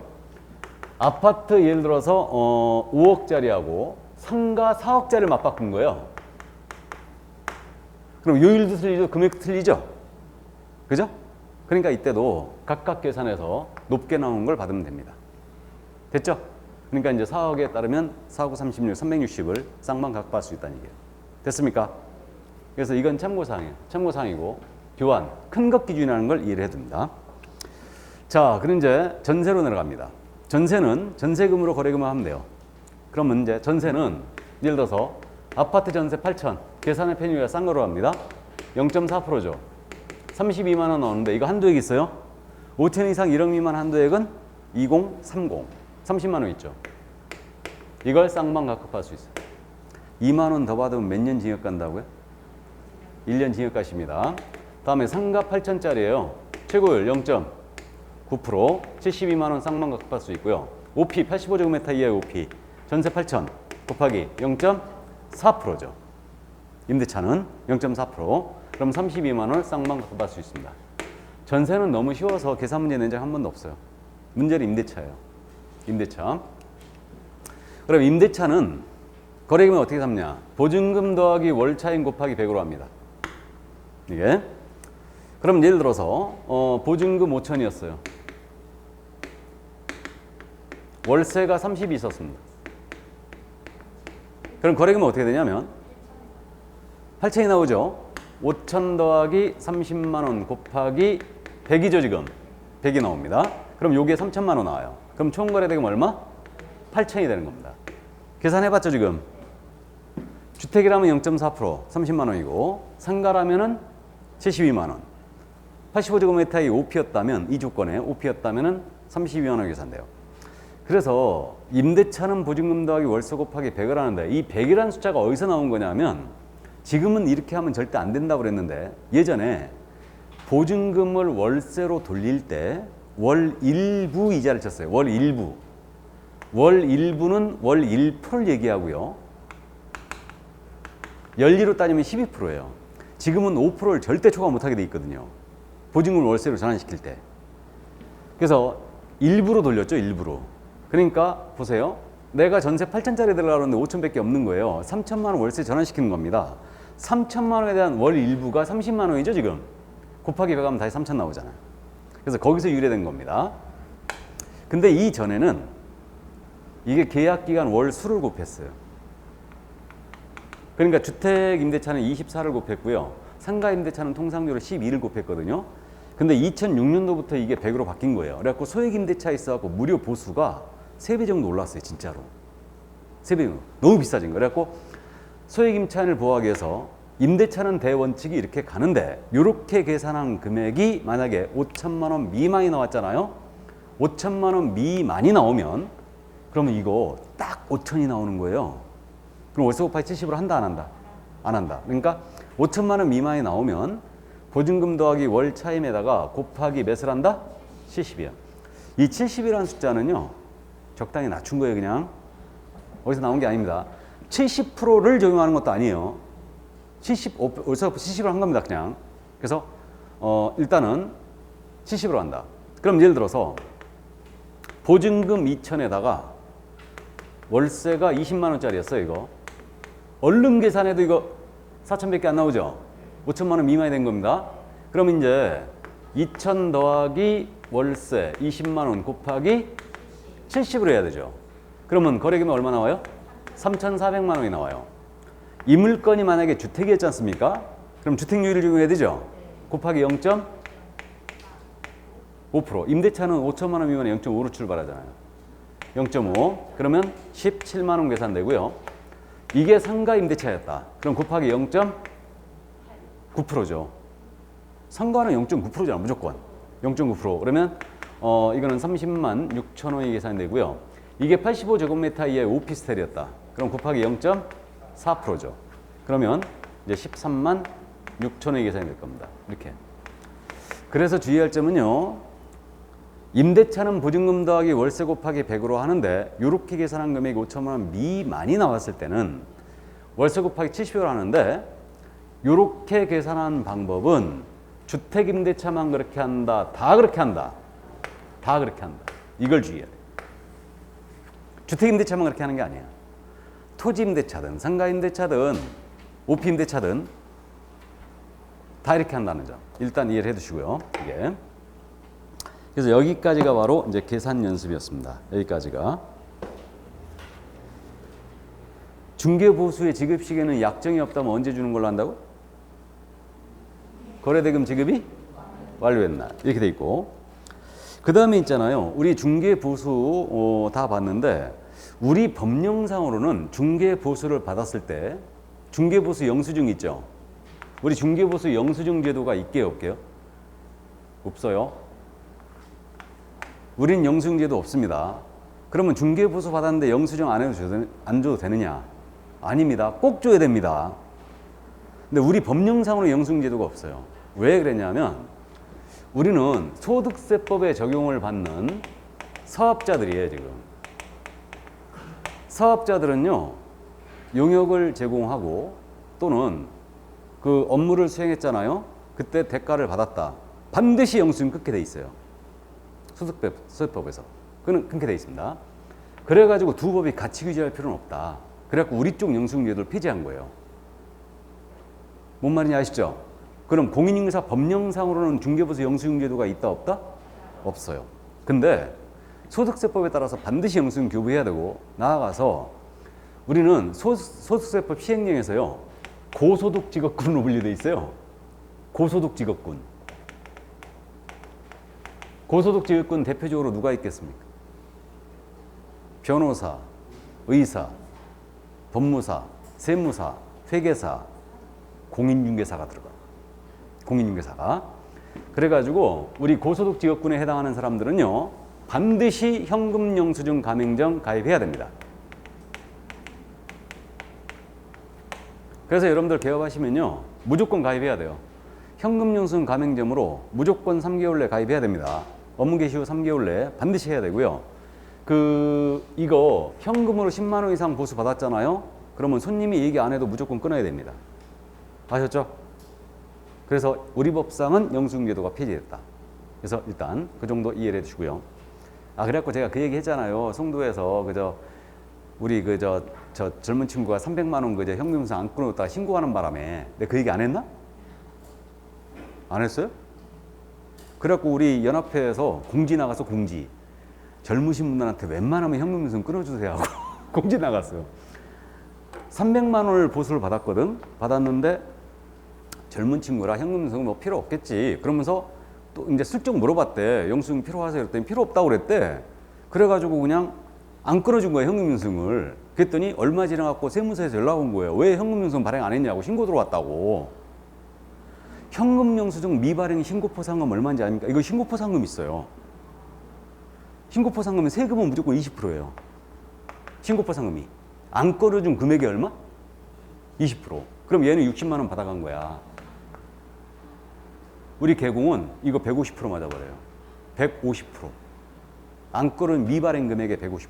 아파트 예를 들어서 5억짜리하고 상가 4억짜리를 맞바꾼 거예요. 그럼 요일도 틀리죠? 금액도 틀리죠? 그죠? 그러니까 이때도 각각 계산해서 높게 나온 걸 받으면 됩니다. 됐죠? 그러니까 이제 4억에 따르면 4, 9, 36, 360을 쌍방각급할 수 있다는 얘기예요. 됐습니까? 그래서 이건 참고사항이에요. 참고사항이고 교환, 큰 것 기준이라는 걸 이해를 해둡니다. 자, 그럼 이제 전세로 내려갑니다. 전세는 전세금으로 거래금을 하면 돼요. 그러면 이제 전세는 예를 들어서 아파트 전세 8천, 계산의 편의가 싼 거로 합니다. 0.4%죠. 32만 원 나오는데 이거 한도액 있어요? 5천 이상 1억 미만 한도액은 2030, 30만 원 있죠. 이걸 쌍방각급할 수 있어요. 2만 원 더 받으면 몇 년 징역 간다고요? 1년 징역 가십니다. 다음에 상가 8천짜리예요. 최고율 0.9%, 72만 원 쌍방각급할 수 있고요. OP 85제곱미터 이하의 OP 전세 8천 곱하기 0.4%죠. 임대차는 0.4%. 그럼 32만 원을 쌍방각급할 수 있습니다. 전세는 너무 쉬워서 계산 문제 낸 적 한 번도 없어요. 문제는 임대차예요. 임대차. 그럼 임대차는 거래금을 어떻게 삼냐? 보증금 더하기 월차임 곱하기 100으로 합니다. 이게. 그럼 예를 들어서 보증금 5천이었어요. 월세가 30이 있었습니다. 그럼 거래금은 어떻게 되냐면 8천이 나오죠. 5천 더하기 30만 원 곱하기 100이죠 지금. 100이 나옵니다. 그럼 요게 3천만 원 나와요. 그럼 총 거래대금 얼마? 8천이 되는 겁니다. 계산해봤죠 지금. 주택이라면 0.4%, 30만 원이고 상가라면은 72만 원. 85제곱미터의 OP였다면 이 조건에 OP였다면은 32만 원 계산돼요. 그래서 임대차는 보증금 더하기 월세 곱하기 100을 하는데 이 100이라는 숫자가 어디서 나온 거냐면 지금은 이렇게 하면 절대 안 된다고 그랬는데 예전에 보증금을 월세로 돌릴 때 월 일부 이자를 쳤어요. 월 일부. 월 일부는 월 1%를 얘기하고요. 연리로 따지면 12%예요. 지금은 5%를 절대 초과 못하게 돼 있거든요. 보증금을 월세로 전환시킬 때. 그래서 일부로 돌렸죠, 일부로. 그러니까 보세요. 내가 전세 8천짜리 들어가는데 5천밖에 없는 거예요. 3천만 원 월세 전환시키는 겁니다. 3천만 원에 대한 월 일부가 30만 원이죠, 지금. 곱하기 100 하면 다시 3천 나오잖아요. 그래서 거기서 유래된 겁니다. 근데 이전에는 이게 계약기간 월 수를 곱했어요. 그러니까 주택임대차는 24를 곱했고요. 상가임대차는 통상적으로 12를 곱했거든요. 근데 2006년도부터 이게 100으로 바뀐 거예요. 그래갖고 소액임대차에 있어갖고 무료 보수가 3배 정도 올랐어요, 진짜로. 3배 정도. 너무 비싸진 거예요. 그래갖고 소액임차인을 보호하기 위해서 임대차는 대원칙이 이렇게 가는데, 이렇게 계산한 금액이 만약에 5천만 원 미만이 나왔잖아요. 5천만 원 미만이 나오면 그러면 이거 딱 5천이 나오는 거예요. 그럼 월세 곱하기 70으로 한다, 안 한다? 안 한다. 그러니까 5천만 원 미만이 나오면 보증금 더하기 월 차임에다가 곱하기 몇을 한다? 70이야. 이 70이라는 숫자는요, 적당히 낮춘 거예요, 그냥. 어디서 나온 게 아닙니다. 70%를 적용하는 것도 아니에요. 70%를 70으로 한 겁니다, 그냥. 그래서 일단은 70으로 한다. 그럼 예를 들어서 보증금 2천에다가 월세가 20만 원짜리였어요, 이거. 얼른 계산해도 이거 4천밖에 안 나오죠? 5천만 원 미만이 된 겁니다. 그럼 이제 2천 더하기 월세 20만 원 곱하기 70으로 해야 되죠. 그러면 거래금이 얼마 나와요? 3,400만 원이 나와요. 이 물건이 만약에 주택이었지 않습니까? 그럼 주택률을 적용해야 되죠? 곱하기 0.5%. 임대차는 5천만 원 미만에 0.5로 출발하잖아요. 0.5. 그러면 17만 원 계산되고요. 이게 상가 임대차였다. 그럼 곱하기 0.9%죠. 상가는 0.9%잖아, 무조건. 0.9%. 그러면 이거는 30만 6천 원이 계산되고요. 이게 85제곱미터 이하의 오피스텔이었다. 그럼 곱하기 0.4%죠. 그러면 이제 13만 6천 원이 계산이 될 겁니다. 이렇게. 그래서 주의할 점은요, 임대차는 보증금 더하기 월세 곱하기 100으로 하는데, 이렇게 계산한 금액이 5천만 원 미만이 나왔을 때는 월세 곱하기 70으로 하는데, 이렇게 계산한 방법은 주택임대차만 그렇게 한다, 다 그렇게 한다, 다 그렇게 한다. 이걸 주의해야 돼. 주택임대차만 그렇게 하는 게 아니야. 토지임대차든 상가임대차든 오피임대차든 다 이렇게 한다는 점 일단 이해를 해두시고요. 이게. 그래서 여기까지가 바로 이제 계산 연습이었습니다. 여기까지가. 중개보수의 지급 시기에는 약정이 없다면 언제 주는 걸로 한다고? 거래대금 지급이 완료된 날. 이렇게 돼 있고. 그 다음에 있잖아요. 우리 중개보수 다 봤는데, 우리 법령상으로는 중개보수를 받았을 때 중개보수 영수증 있죠? 우리 중개보수 영수증 제도가 있게요, 없게요? 없어요. 우린 영수증 제도 없습니다. 그러면 중개보수 받았는데 영수증 안 줘도 되느냐? 아닙니다. 꼭 줘야 됩니다. 근데 우리 법령상으로 영수증 제도가 없어요. 왜 그랬냐면, 우리는 소득세법에 적용을 받는 사업자들이에요, 지금. 사업자들은요, 용역을 제공하고 또는 그 업무를 수행했잖아요. 그때 대가를 받았다. 반드시 영수증 끊게 돼 있어요. 소득세법에서. 그는 끊게 돼 있습니다. 그래가지고 두 법이 같이 규제할 필요는 없다. 그래갖고 우리 쪽 영수증 제도를 폐지한 거예요. 뭔 말인지 아시죠? 그럼 공인인증사 법령상으로는 중개보수 영수증 제도가 있다, 없다? 없어요. 근데 소득세법에 따라서 반드시 영수증 교부해야 되고, 나아가서 우리는 소득세법 시행령에서요, 고소득 직업군으로 분류돼 있어요. 고소득 직업군. 고소득 직업군 대표적으로 누가 있겠습니까? 변호사, 의사, 법무사, 세무사, 회계사, 공인중개사가 들어가. 공인중개사가. 그래가지고 우리 고소득 직업군에 해당하는 사람들은요, 반드시 현금 영수증 가맹점 가입해야 됩니다. 그래서 여러분들 개업하시면요, 무조건 가입해야 돼요. 현금 영수증 가맹점으로 무조건 3개월 내 가입해야 됩니다. 업무 개시 후 3개월 내에 반드시 해야 되고요. 이거 현금으로 10만 원 이상 보수 받았잖아요. 그러면 손님이 얘기 안 해도 무조건 끊어야 됩니다. 아셨죠? 그래서 우리 법상은 영수증제도가 폐지됐다. 그래서 일단 그 정도 이해를 해주시고요. 아, 그래갖고 제가 그 얘기 했잖아요. 송도에서 우리 젊은 친구가 300만 원 현금영수증 안 끊었다가 신고하는 바람에 내가 그 얘기 안 했나? 안 했어요? 그래갖고 우리 연합회에서 공지 나가서 공지. 젊으신 분들한테 웬만하면 현금영수증 끊어주세요 하고 공지 나갔어요. 300만 원을 보수를 받았거든. 받았는데 젊은 친구라 현금영수증 뭐 필요 없겠지. 그러면서 또 이제 슬쩍 물어봤대. 영수증 필요하세요? 그랬더니 필요 없다고 그랬대. 그래가지고 그냥 안 끊어준 거예요, 현금영수증을. 그랬더니 얼마 지나갖고 세무서에서 연락 온 거예요. 왜 현금영수증 발행 안 했냐고 신고 들어왔다고. 현금영수증 미발행 신고포상금 얼마인지 아닙니까? 이거 신고포상금 있어요. 신고포상금은 세금은 무조건 20%예요. 신고포상금이. 안 끊어준 금액이 얼마? 20%. 그럼 얘는 60만 원 받아간 거야. 우리 개공은 이거 150% 맞아버려요. 150%. 안 끊은 미발행 금액의 150%.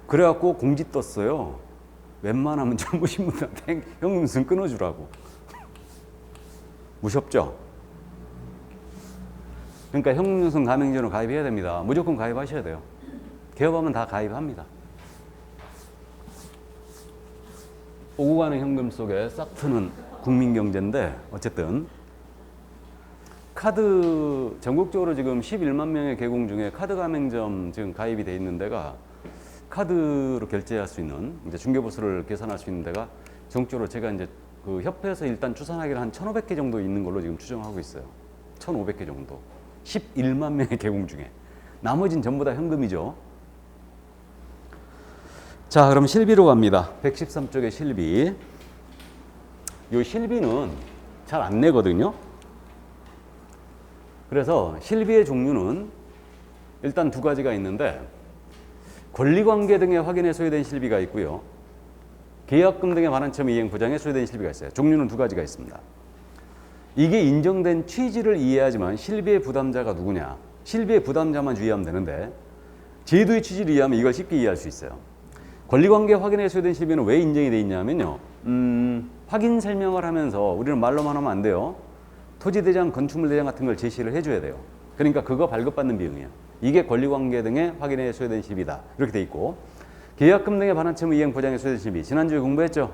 그래갖고 공지 떴어요. 웬만하면 젊으신 분들한테 현금영수증 끊어주라고. 무섭죠? 그러니까 현금영수증 가맹점으로 가입해야 됩니다. 무조건 가입하셔야 돼요. 개업하면 다 가입합니다. 오고 가는 현금 속에 싹 트는 국민경제인데 어쨌든 카드 전국적으로 지금 11만 명의 개공 중에 카드 가맹점 지금 가입이 돼 있는 데가 카드로 결제할 수 있는 이제 중개보수를 계산할 수 있는 데가 전국적으로 제가 이제 그 협회에서 일단 추산하기를 한 1,500개 정도 있는 걸로 지금 추정하고 있어요. 1,500개 정도. 11만 명의 개공 중에. 나머진 전부 다 현금이죠. 자, 그럼 실비로 갑니다. 113쪽의 실비. 이 실비는 잘 안 내거든요. 그래서 실비의 종류는 일단 두 가지가 있는데 권리관계 등의 확인에 소요된 실비가 있고요. 계약금 등의 반환점 이행 보장에 소요된 실비가 있어요. 종류는 두 가지가 있습니다. 이게 인정된 취지를 이해하지만 실비의 부담자가 누구냐? 실비의 부담자만 주의하면 되는데 제도의 취지를 이해하면 이걸 쉽게 이해할 수 있어요. 권리관계 확인에 소요된 실비는 왜 인정이 돼 있냐면요. 확인 설명을 하면서 우리는 말로만 하면 안 돼요. 토지대장, 건축물대장 같은 걸 제시를 해줘야 돼요. 그러니까 그거 발급받는 비용이에요. 이게 권리관계 등의 확인에 소요된 실비다. 이렇게 돼 있고 계약금 등의 반환점 이행 보장에 소요된 실비. 지난주에 공부했죠.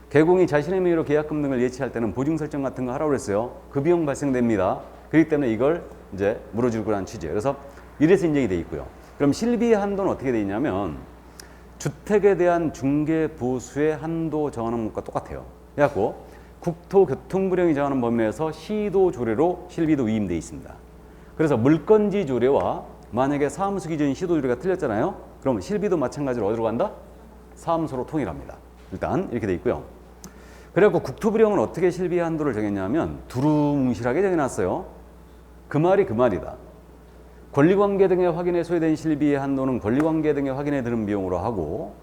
개공이 자신의 명의로 계약금 등을 예치할 때는 보증 설정 같은 거 하라고 그랬어요. 그 비용 발생됩니다. 그렇기 때문에 이걸 이제 물어줄 거라는 취지예요. 그래서 이래서 인정이 돼 있고요. 그럼 실비의 한도는 어떻게 돼 있냐면 주택에 대한 중개 보수의 한도 정하는 것과 똑같아요. 그래갖고 국토교통부령이 정하는 범위 내에서 시도 조례로 실비도 위임돼 있습니다. 그래서 물건지 조례와 만약에 사무소 기준인 시도 조례가 틀렸잖아요. 그럼 실비도 마찬가지로 어디로 간다? 사무소로 통일합니다. 일단 이렇게 돼 있고요. 그래갖고 국토부령은 어떻게 실비 한도를 정했냐면 두루뭉실하게 정해놨어요. 그 말이 그 말이다. 권리관계 등의 확인에 소요된 실비의 한도는 권리관계 등의 확인에 드는 비용으로 하고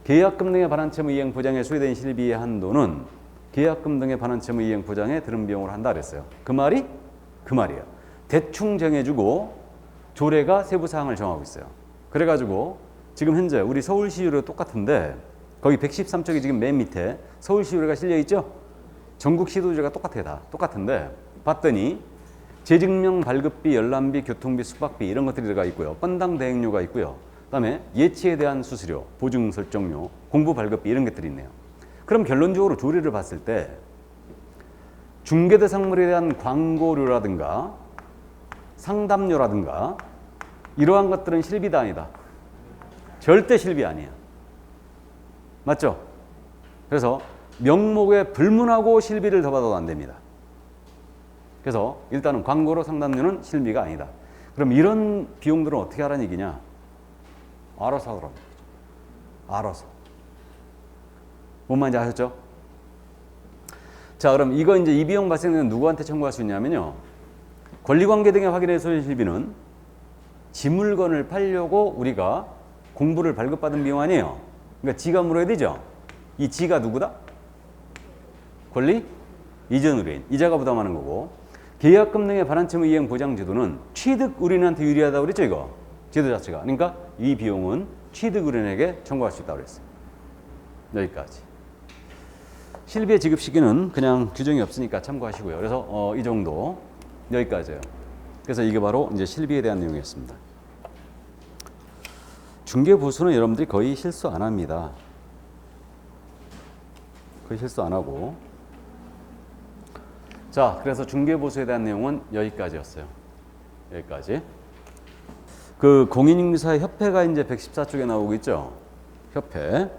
계약금 등의 반환점 이행 보장에 소요된 실비의 한도는 계약금 등의 반환점 이행 보장에 드는 비용으로 한다 그랬어요. 그 말이 그 말이에요. 대충 정해주고 조례가 세부 사항을 정하고 있어요. 그래가지고 지금 현재 우리 서울시유로 똑같은데 거기 113쪽이 지금 맨 밑에 서울시유가 실려 있죠. 전국 시도조례가 똑같아요. 다 똑같은데 봤더니 재증명 발급비, 열람비, 교통비, 숙박비 이런 것들이 들어가 있고요. 건당 대행료가 있고요. 그다음에 예치에 대한 수수료, 보증 설정료, 공부 발급비 이런 것들이 있네요. 그럼 결론적으로 조례를 봤을 때 중개 대상물에 대한 광고료라든가 상담료라든가 이러한 것들은 실비다 아니다? 절대 실비 아니에요. 맞죠? 그래서 명목에 불문하고 실비를 더 받아도 안 됩니다. 그래서 일단은 광고료 상담료는 실비가 아니다. 그럼 이런 비용들은 어떻게 하라는 얘기냐? 알아서 하더라고요. 알아서. 뭔 말인지 아셨죠? 자, 그럼 이거 이제 이 비용 발생되는 누구한테 청구할 수 있냐면요. 권리관계 등의 확인에 소요된 실비는 지물건을 팔려고 우리가 공부를 발급받은 비용 아니에요. 그러니까 지가 물어야 되죠. 이 지가 누구다? 권리 이전 의뢰인. 이자가 부담하는 거고 계약금 등의 반환점 이행 보장 제도는 취득 의뢰인한테 유리하다고 그랬죠, 이거. 제도 자체가. 그러니까 이 비용은 취득 의뢰인에게 청구할 수 있다고 그랬어요. 여기까지. 실비의 지급 시기는 그냥 규정이 없으니까 참고하시고요. 그래서 이 정도 여기까지예요. 그래서 이게 바로 이제 실비에 대한 내용이었습니다. 중개보수는 여러분들이 거의 실수 안 합니다. 거의 실수 안 하고. 자, 그래서 중개보수에 대한 내용은 여기까지였어요. 여기까지. 그 공인인증사 협회가 이제 114쪽에 나오고 있죠. 협회.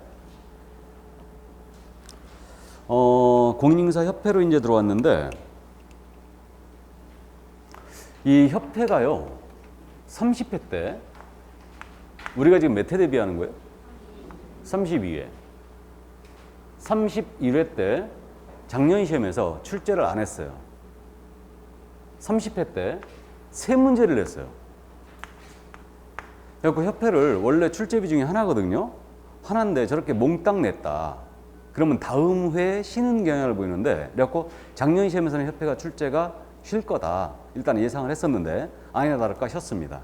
공인인증사 협회로 이제 들어왔는데 이 협회가요 30회 때 우리가 지금 몇 회 대비하는 거예요? 32회. 31회 때 작년 시험에서 출제를 안 했어요. 30회 때 세 문제를 냈어요. 그래서 협회를 원래 출제비 중에 하나거든요. 하나인데 저렇게 몽땅 냈다. 그러면 다음 회에 쉬는 경향을 보이는데 그래갖고 작년 시험에서는 협회가 출제가 쉴 거다. 일단 예상을 했었는데 아니나 다를까 쉬었습니다.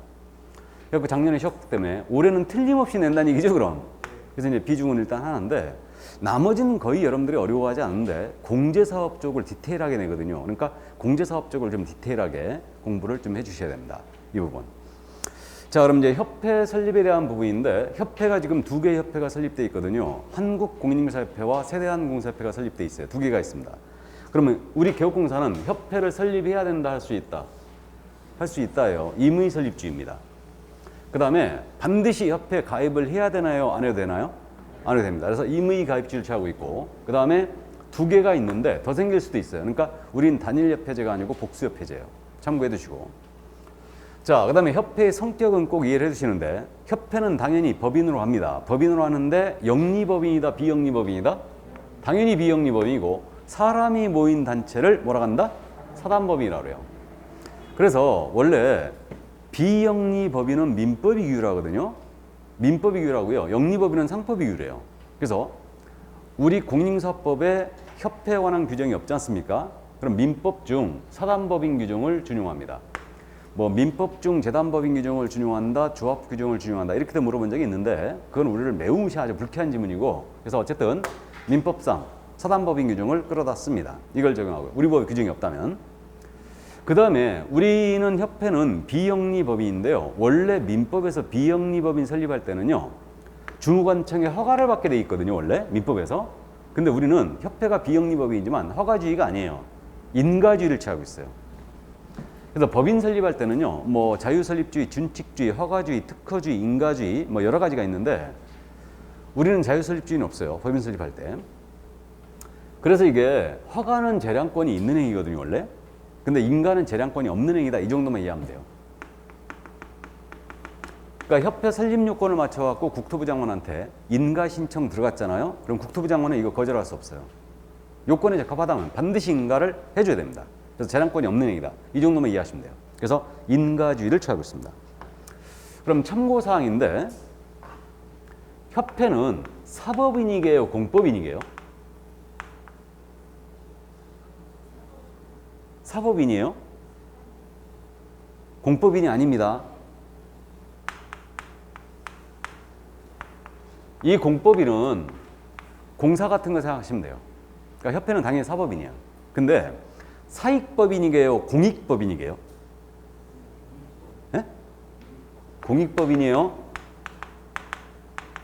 그래갖고 작년에 쉬었기 때문에 올해는 틀림없이 낸다는 얘기죠, 그럼. 그래서 이제 비중은 일단 하나인데 나머지는 거의 여러분들이 어려워하지 않는데 공제사업 쪽을 디테일하게 내거든요. 그러니까 공제사업 쪽을 좀 디테일하게 공부를 좀 해주셔야 됩니다. 이 부분. 자, 그럼 이제 협회 설립에 대한 부분인데 협회가 지금 두 개의 협회가 설립되어 있거든요. 한국공인인증사협회와 세대한공사협회가 설립되어 있어요. 두 개가 있습니다. 그러면 우리 개업공사는 협회를 설립해야 된다, 할 수 있다. 할 수 있다예요. 임의 설립주의입니다. 그 다음에 반드시 협회 가입을 해야 되나요? 안 해도 되나요? 안 해도 됩니다. 그래서 임의 가입주의를 취하고 있고 그 다음에 두 개가 있는데 더 생길 수도 있어요. 그러니까 우린 단일협회제가 아니고 복수협회제예요. 참고해 두시고. 자, 그 다음에 협회의 성격은 꼭 이해를 해두시는데 협회는 당연히 법인으로 합니다. 법인으로 하는데 영리법인이다, 비영리법인이다? 당연히 비영리법인이고 사람이 모인 단체를 뭐라 한다? 사단법인이라고 해요. 그래서 원래 비영리법인은 민법이 규율하거든요. 민법이 규율하고요. 영리법인은 상법이 규율해요. 그래서 우리 공인인증사법에 협회에 관한 규정이 없지 않습니까? 그럼 민법 중 사단법인 규정을 준용합니다. 뭐 민법 중 재단법인 규정을 준용한다, 조합 규정을 준용한다 이렇게 물어본 적이 있는데 그건 우리를 매우 무시하죠. 불쾌한 지문이고 그래서 어쨌든 민법상 사단법인 규정을 끌어다 씁니다. 이걸 적용하고요. 우리 법에 규정이 없다면. 그 다음에 우리는 협회는 비영리법인인데요. 원래 민법에서 비영리법인 설립할 때는요. 주무관청의 허가를 받게 돼 있거든요. 원래 민법에서. 근데 우리는 협회가 비영리법인이지만 허가주의가 아니에요. 인가주의를 취하고 있어요. 그래서 법인 설립할 때는요. 뭐 자유설립주의, 준칙주의, 허가주의, 특허주의, 인가주의 뭐 여러 가지가 있는데 우리는 자유설립주의는 없어요. 법인 설립할 때. 그래서 이게 허가는 재량권이 있는 행위거든요. 원래. 근데 인가는 재량권이 없는 행위다. 이 정도만 이해하면 돼요. 그러니까 협회 설립 요건을 맞춰갖고 국토부 장관한테 인가 신청 들어갔잖아요. 그럼 국토부 장관은 이거 거절할 수 없어요. 요건에 적합하다면 반드시 인가를 해줘야 됩니다. 그래서 재량권이 없는 행위다. 이 정도만 이해하시면 돼요. 그래서 인가주의를 취하고 있습니다. 그럼 참고사항인데 협회는 사법인이게요? 공법인이게요? 사법인이에요? 공법인이 아닙니다. 이 공법인은 공사 같은 거 생각하시면 돼요. 그러니까 협회는 당연히 사법인이야. 근데 사익법인이게요? 공익법인이게요? 네? 공익법인이에요?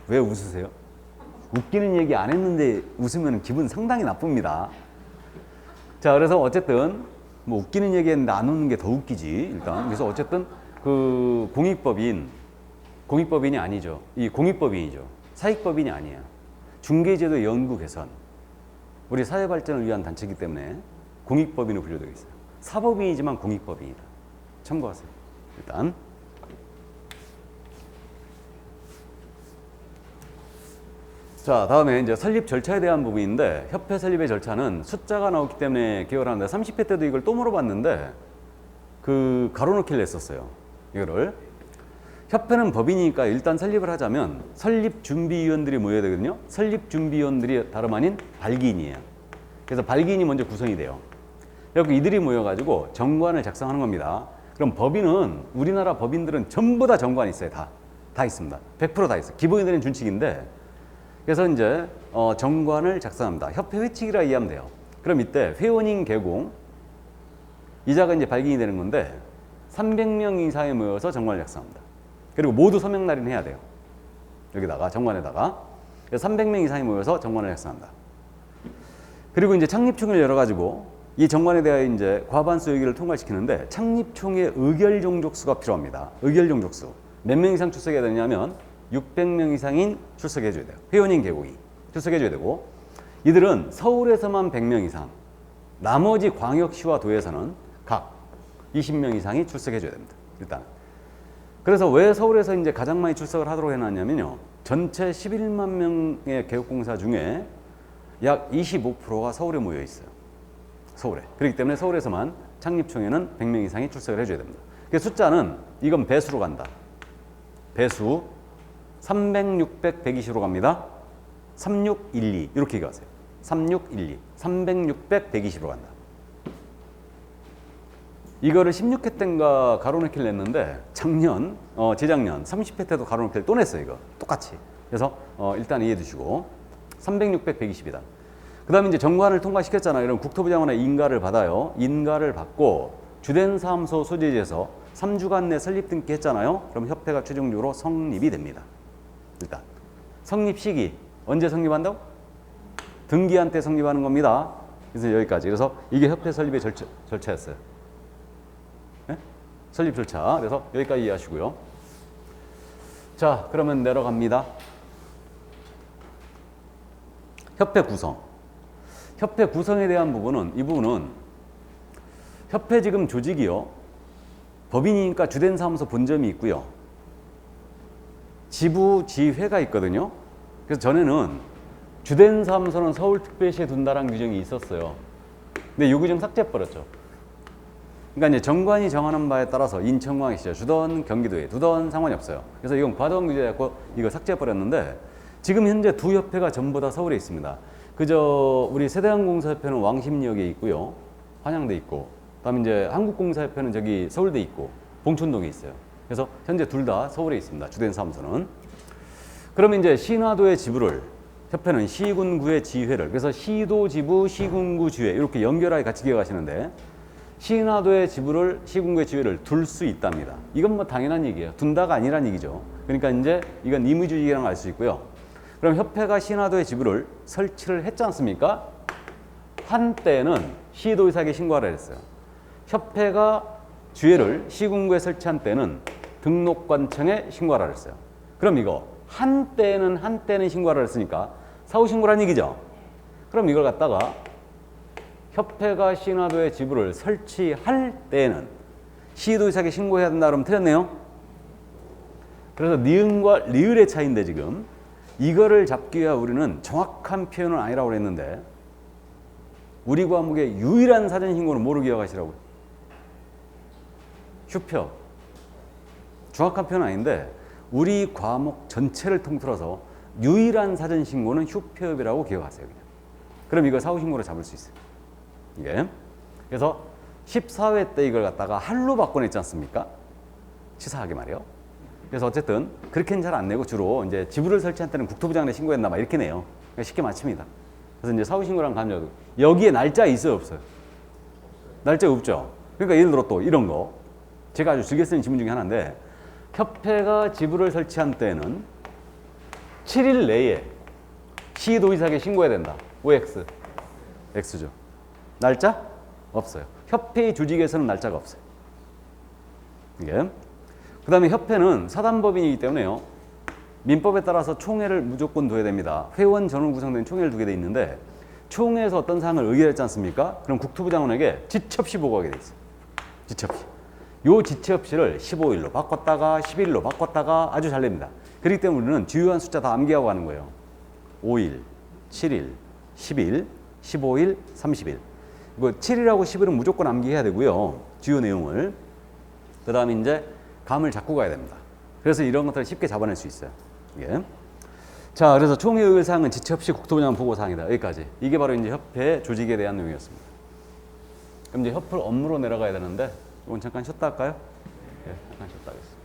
왜 웃으세요? 웃기는 얘기 안 했는데 웃으면 기분 상당히 나쁩니다. 자, 그래서 어쨌든 뭐 웃기는 얘기했는데 안 웃는 게 더 웃기지 일단. 그래서 어쨌든 그 공익법인이 아니죠. 이 공익법인이죠. 사익법인이 아니에요. 중개제도 연구 개선, 우리 사회 발전을 위한 단체이기 때문에 공익법인으로 분류되어 있어요. 사법인이지만 공익법인이다. 참고하세요. 일단. 자, 다음에 이제 설립 절차에 대한 부분인데 협회 설립의 절차는 숫자가 나오기 때문에 기억을 하는데 30회 때도 이걸 또 물어봤는데 그 가로놓기를 했었어요. 이거를. 협회는 법인이니까 일단 설립을 하자면 설립준비위원들이 모여야 되거든요. 설립준비위원들이 다름 아닌 발기인이에요. 그래서 발기인이 먼저 구성이 돼요. 그래서 이들이 모여가지고 정관을 작성하는 겁니다. 그럼 법인은 우리나라 법인들은 전부 다 정관이 있어요. 다 있습니다. 100% 다 있어요. 기본이 되는 준칙인데 그래서 이제 정관을 작성합니다. 협회 회칙이라 이해하면 돼요. 그럼 이때 회원인 개공 이자가 이제 발행이 되는 건데 300명 이상이 모여서 정관을 작성합니다. 그리고 모두 서명 날인해야 돼요. 여기다가 정관에다가 300명 이상이 모여서 정관을 작성한다. 그리고 이제 창립총회를 열어가지고 이 정관에 대하여 이제 과반수 의결을 통과시키는데 창립총회 의결 종족수가 필요합니다. 의결 종족수 몇 명 이상 출석해야 되냐면 600명 이상인 출석해줘야 돼요. 회원인 개공이 출석해줘야 되고 이들은 서울에서만 100명 이상, 나머지 광역시와 도에서는 각 20명 이상이 출석해줘야 됩니다. 일단. 그래서 왜 서울에서 이제 가장 많이 출석을 하도록 해놨냐면요. 전체 11만 명의 개업공사 중에 약 25%가 서울에 모여 있어요. 서울에. 그렇기 때문에 서울에서만 창립총회는 100명 이상이 출석을 해줘야 됩니다. 그 숫자는 이건 배수로 간다. 배수 300, 600, 120으로 갑니다. 3612 이렇게 가세요. 3612 300, 600, 120으로 간다. 이거를 16회 때인가 가로넣기를 냈는데 작년, 재작년 30회 때도 가로넣기를 또 냈어요. 이거 똑같이. 그래서 일단 이해해 두시고 300, 600, 120이다. 그 다음에 이제 정관을 통과시켰잖아요. 그럼 국토부 장관의 인가를 받아요. 인가를 받고 주된 사무소 소재지에서 3주간 내 설립 등기했잖아요. 그럼 협회가 최종적으로 성립이 됩니다. 일단 성립 시기 언제 성립한다고? 등기한 때 성립하는 겁니다. 그래서 여기까지. 그래서 이게 협회 설립의 절차였어요. 네? 설립 절차. 그래서 여기까지 이해하시고요. 자, 그러면 내려갑니다. 협회 구성. 협회 구성에 대한 부분은 이 부분은 협회 지금 조직이요. 법인이니까 주된 사무소 본점이 있고요. 지부 지회가 있거든요. 그래서 전에는 주된 사무소는 서울특별시에 둔다라는 규정이 있었어요. 근데 이 규정 삭제해버렸죠. 그러니까 이제 정관이 정하는 바에 따라서 인천광역시에 주던 경기도에 두던 상관이 없어요. 그래서 이건 과도한 규제였고 이거 삭제해버렸는데 지금 현재 두 협회가 전부 다 서울에 있습니다. 그저 우리 세대항공사협회는 왕십리역에 있고요. 한양대 있고 그다음에 이제 한국공사협회는 저기 서울대 있고 봉천동에 있어요. 그래서 현재 둘 다 서울에 있습니다. 주된 사무소는. 그러면 이제 신화도의 지부를 협회는 시군구의 지회를 그래서 시도 지부, 시군구 지회 이렇게 연결하게 같이 기억하시는데 신화도의 지부를 시군구의 지회를 둘 수 있답니다. 이건 뭐 당연한 얘기예요. 둔다가 아니란 얘기죠. 그러니까 이제 이건 임의주의라는 걸 알 수 있고요. 그럼 협회가 신화도의 지부를 설치를 했지 않습니까? 한때는 시도의사에게 신고하라 했어요. 협회가 지회를 시군구에 설치한 때는 등록관청에 신고하라 했어요. 그럼 이거 한때는 신고하라 했으니까 사후신고란 얘기죠. 그럼 이걸 갖다가 협회가 신화도의 지부를 설치할 때는 시도의사에게 신고해야 된다 그러면 틀렸네요. 그래서 니은과 리을의 차이인데 지금 이거를 잡기 위해 우리는 정확한 표현은 아니라고 그랬는데 우리 과목의 유일한 사전신고는 뭐로 기억하시라고요? 휴표. 정확한 표현은 아닌데 우리 과목 전체를 통틀어서 유일한 사전신고는 휴표협이라고 기억하세요. 그냥. 그럼 이거 사후신고로 잡을 수 있어요. 이게. 그래서 14회 때 이걸 갖다가 할로 바꿔냈지 않습니까? 치사하게 말이에요. 그래서 어쨌든 그렇게는 잘 안 내고 주로 이제 지부를 설치한 때는 국토부 장관에 신고했나 막 이렇게 내요. 그러니까 쉽게 맞춥니다. 그래서 이제 사후신고랑 감정 여기에 날짜 있어요 없어요? 날짜 없죠. 그러니까 예를 들어 또 이런 거 제가 아주 즐겨 쓰는 지문 중에 하나인데 협회가 지부를 설치한 때는 7일 내에 시도의사에게 신고해야 된다. OX. X죠. 날짜? 없어요. 협회의 조직에서는 날짜가 없어요. 이게. 그 다음에 협회는 사단법인이기 때문에요. 민법에 따라서 총회를 무조건 둬야 됩니다. 회원 전원 구성된 총회를 두게 돼 있는데 총회에서 어떤 사항을 의결했지 않습니까? 그럼 국토부 장관에게 지체없이 보고하게 돼 있어요. 지체없이. 요 지체없이를 15일로 바꿨다가 11일로 바꿨다가 아주 잘 냅니다. 그렇기 때문에 우리는 주요한 숫자 다 암기하고 가는 거예요. 5일, 7일, 10일, 15일, 30일. 이거 7일하고 10일은 무조건 암기해야 되고요. 주요 내용을. 그 다음에 이제 감을 잡고 가야 됩니다. 그래서 이런 것들을 쉽게 잡아낼 수 있어요. 이게. 자, 그래서 총회 의결 사항은 지체 없이 국토부 장관 보고 사항이다. 여기까지. 이게 바로 이제 협회 조직에 대한 내용이었습니다. 그럼 이제 협회 업무로 내려가야 되는데 이건 잠깐 쉬었다 할까요? 네, 잠깐 쉬었다 하겠습니다.